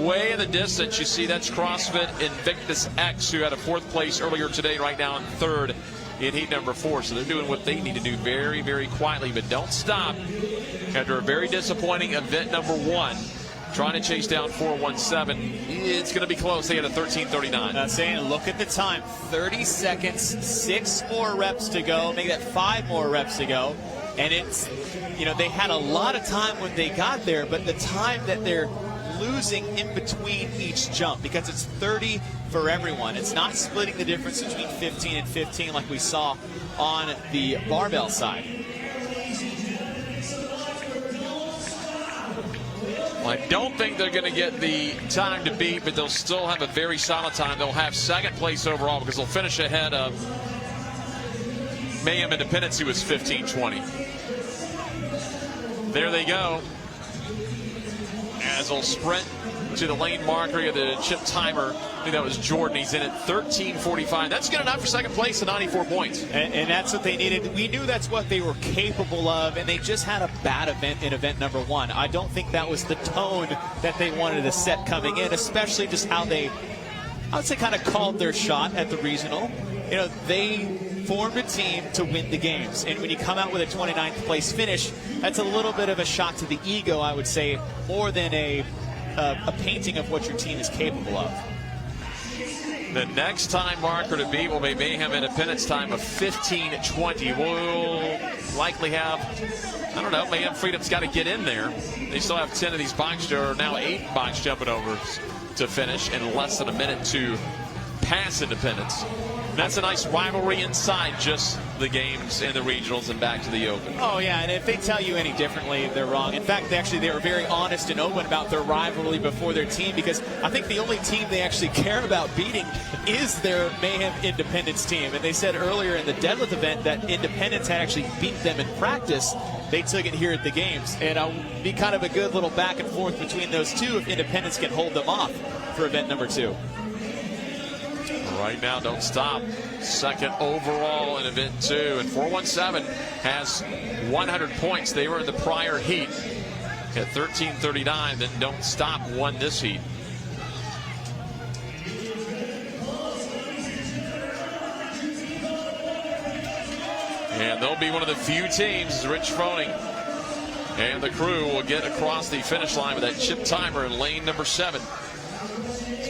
Way in the distance, you see that's CrossFit Invictus X, who had a 4th place earlier today, right now in 3rd in heat number 4. So they're doing what they need to do very, very quietly. But Don't Stop, after a very disappointing event number 1, trying to chase down 417. It's going to be close. They had a 13:39. I'm saying, look at the time. 30 seconds, 6 more reps to go. Make that 5 more reps to go. And it's, you know, they had a lot of time when they got there, but the time that they're losing in between each jump, because it's 30 for everyone. It's not splitting the difference between 15 and 15 like we saw on the barbell side. I don't think they're going to get the time to beat, but they'll still have a very solid time. They'll have second place overall because they'll finish ahead of Mayhem Independence, who was 15:20. There they go. As they'll sprint to the lane marker of the chip timer. I think that was Jordan. He's in at 13:45. That's good enough for second place at 94 points. And that's what they needed. We knew that's what they were capable of, and they just had a bad event in event number 1. I don't think that was the tone that they wanted to set coming in, especially just how they, I would say, kind of called their shot at the regional. You know, they formed a team to win the games, and when you come out with a 29th place finish, that's a little bit of a shot to the ego, I would say, more than a painting of what your team is capable of. The next time marker to beat will be Mayhem Independence time of 15:20. We'll likely have, I don't know, Mayhem Freedom's got to get in there. They still have 10 of these box, or now 8 box jumping overs to finish in less than a minute to pass Independence. That's a nice rivalry inside just the games and the regionals and back to the open. Oh, yeah, and if they tell you any differently, they're wrong. In fact, they were very honest and open about their rivalry before their team, because I think the only team they actually care about beating is their Mayhem Independence team. And they said earlier in the deadlift event that Independence had actually beat them in practice. They took it here at the games. And it'll be kind of a good little back and forth between those two if Independence can hold them off for event number 2. Right now, Don't Stop, second overall in event 2, and 417 has 100 points. They were in the prior heat at 13:39. Then Don't Stop won this heat. And they'll be one of the few teams, Rich Froning and the crew will get across the finish line with that chip timer in lane number 7.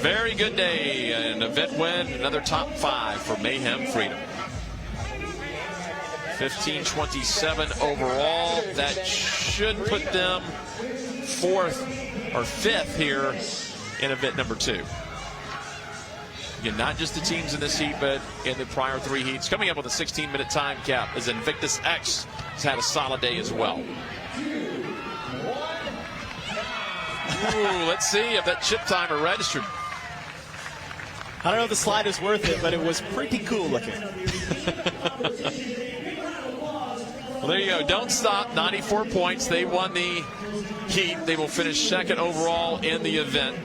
Very good day, an event win, another top 5 for Mayhem Freedom. 15:27 overall. That should put them 4th or 5th here in event number 2. Again, not just the teams in this heat, but in the prior 3 heats. Coming up with a 16-minute time cap as Invictus X has had a solid day as well. Ooh, let's see if that chip timer registered. I don't know if the slide is worth it, but it was pretty cool looking. Well, there you go. Don't Stop, 94 points. They won the heat. They will finish second overall in the event.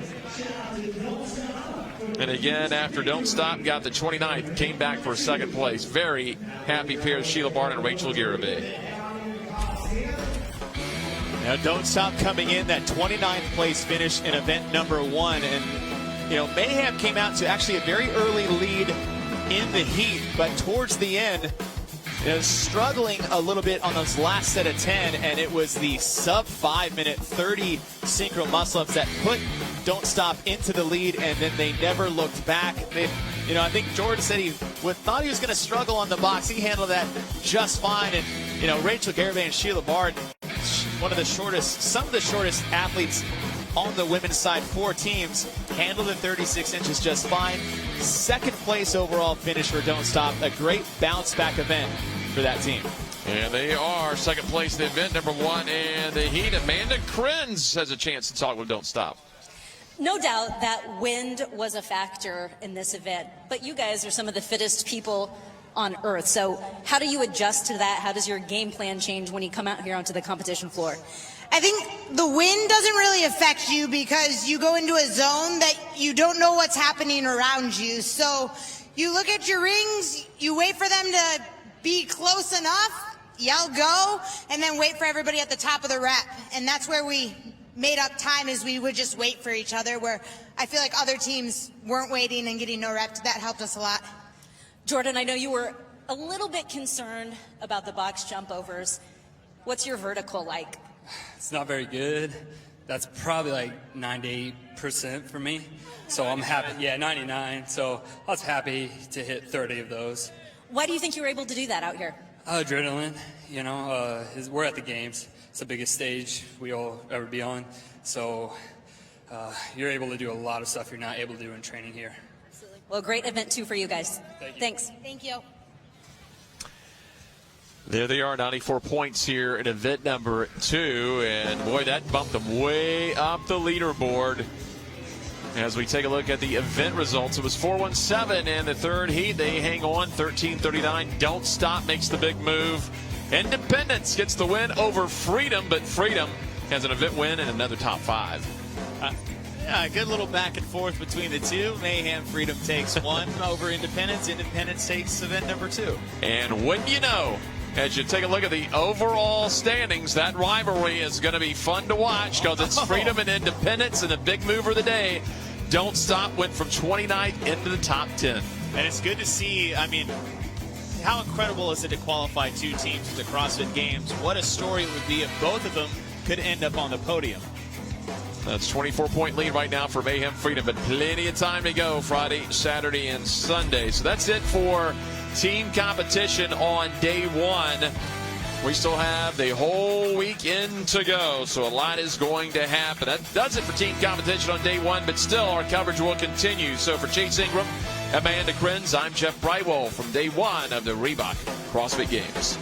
And again, after Don't Stop got the 29th, came back for second place. Very happy pair, Sheila Barton and Rachel Garibay. Now, Don't Stop coming in, that 29th place finish in event number 1. And you know, Mayhem came out to actually a very early lead in the heat, but towards the end, struggling a little bit on those last set of 10, and it was the sub 5-minute 30 synchro muscle-ups that put Don't Stop into the lead, and then they never looked back. I think Jordan said he thought he was going to struggle on the box. He handled that just fine, and Rachel Garibay and Sheila Barton, some of the shortest athletes on the women's side, 4 teams, handled the 36 inches just fine. Second place overall finish for Don't Stop. A great bounce back event for that team. And they are second place in event number 1 in the heat. Amanda Krenz has a chance to talk with Don't Stop. No doubt that wind was a factor in this event, but you guys are some of the fittest people on earth. So how do you adjust to that? How does your game plan change when you come out here onto the competition floor? I think the wind doesn't really affect you because you go into a zone that you don't know what's happening around you. So you look at your rings, you wait for them to be close enough, yell go, and then wait for everybody at the top of the rep. And that's where we made up time, is we would just wait for each other, where I feel like other teams weren't waiting and getting no reps. That helped us a lot. Jordan, I know you were a little bit concerned about the box jump overs. What's your vertical like? It's not very good. That's probably like 98% for me. So I'm happy. Yeah, 99. So I was happy to hit 30 of those. Why do you think you were able to do that out here? Adrenaline, we're at the games. It's the biggest stage we'll ever be on. So you're able to do a lot of stuff you're not able to do in training here. Well, great event 2 for you guys. Thank you. Thanks. Thank you. There they are, 94 points here in event number 2. And boy, that bumped them way up the leaderboard. As we take a look at the event results, it was 417 in the third heat. They hang on, 13:39. Don't Stop makes the big move. Independence gets the win over Freedom, but Freedom has an event win and another top 5. Yeah, a good little back and forth between the two. Mayhem Freedom takes one over Independence. Independence takes event number 2. And wouldn't you know, as you take a look at the overall standings, that rivalry is going to be fun to watch because it's Freedom and Independence, and the big mover of the day, Don't Stop, went from 29th into the top 10. And it's good to see, I mean, how incredible is it to qualify 2 teams for the CrossFit Games? What a story it would be if both of them could end up on the podium. That's 24-point lead right now for Mayhem Freedom, but plenty of time to go Friday, Saturday, and Sunday. So that's it for team competition on day 1. We still have the whole weekend to go, so a lot is going to happen. That does it for team competition on day 1, but still our coverage will continue. So for Chase Ingram, Amanda Krenz, I'm Jeff Brightwell from day 1 of the Reebok CrossFit Games.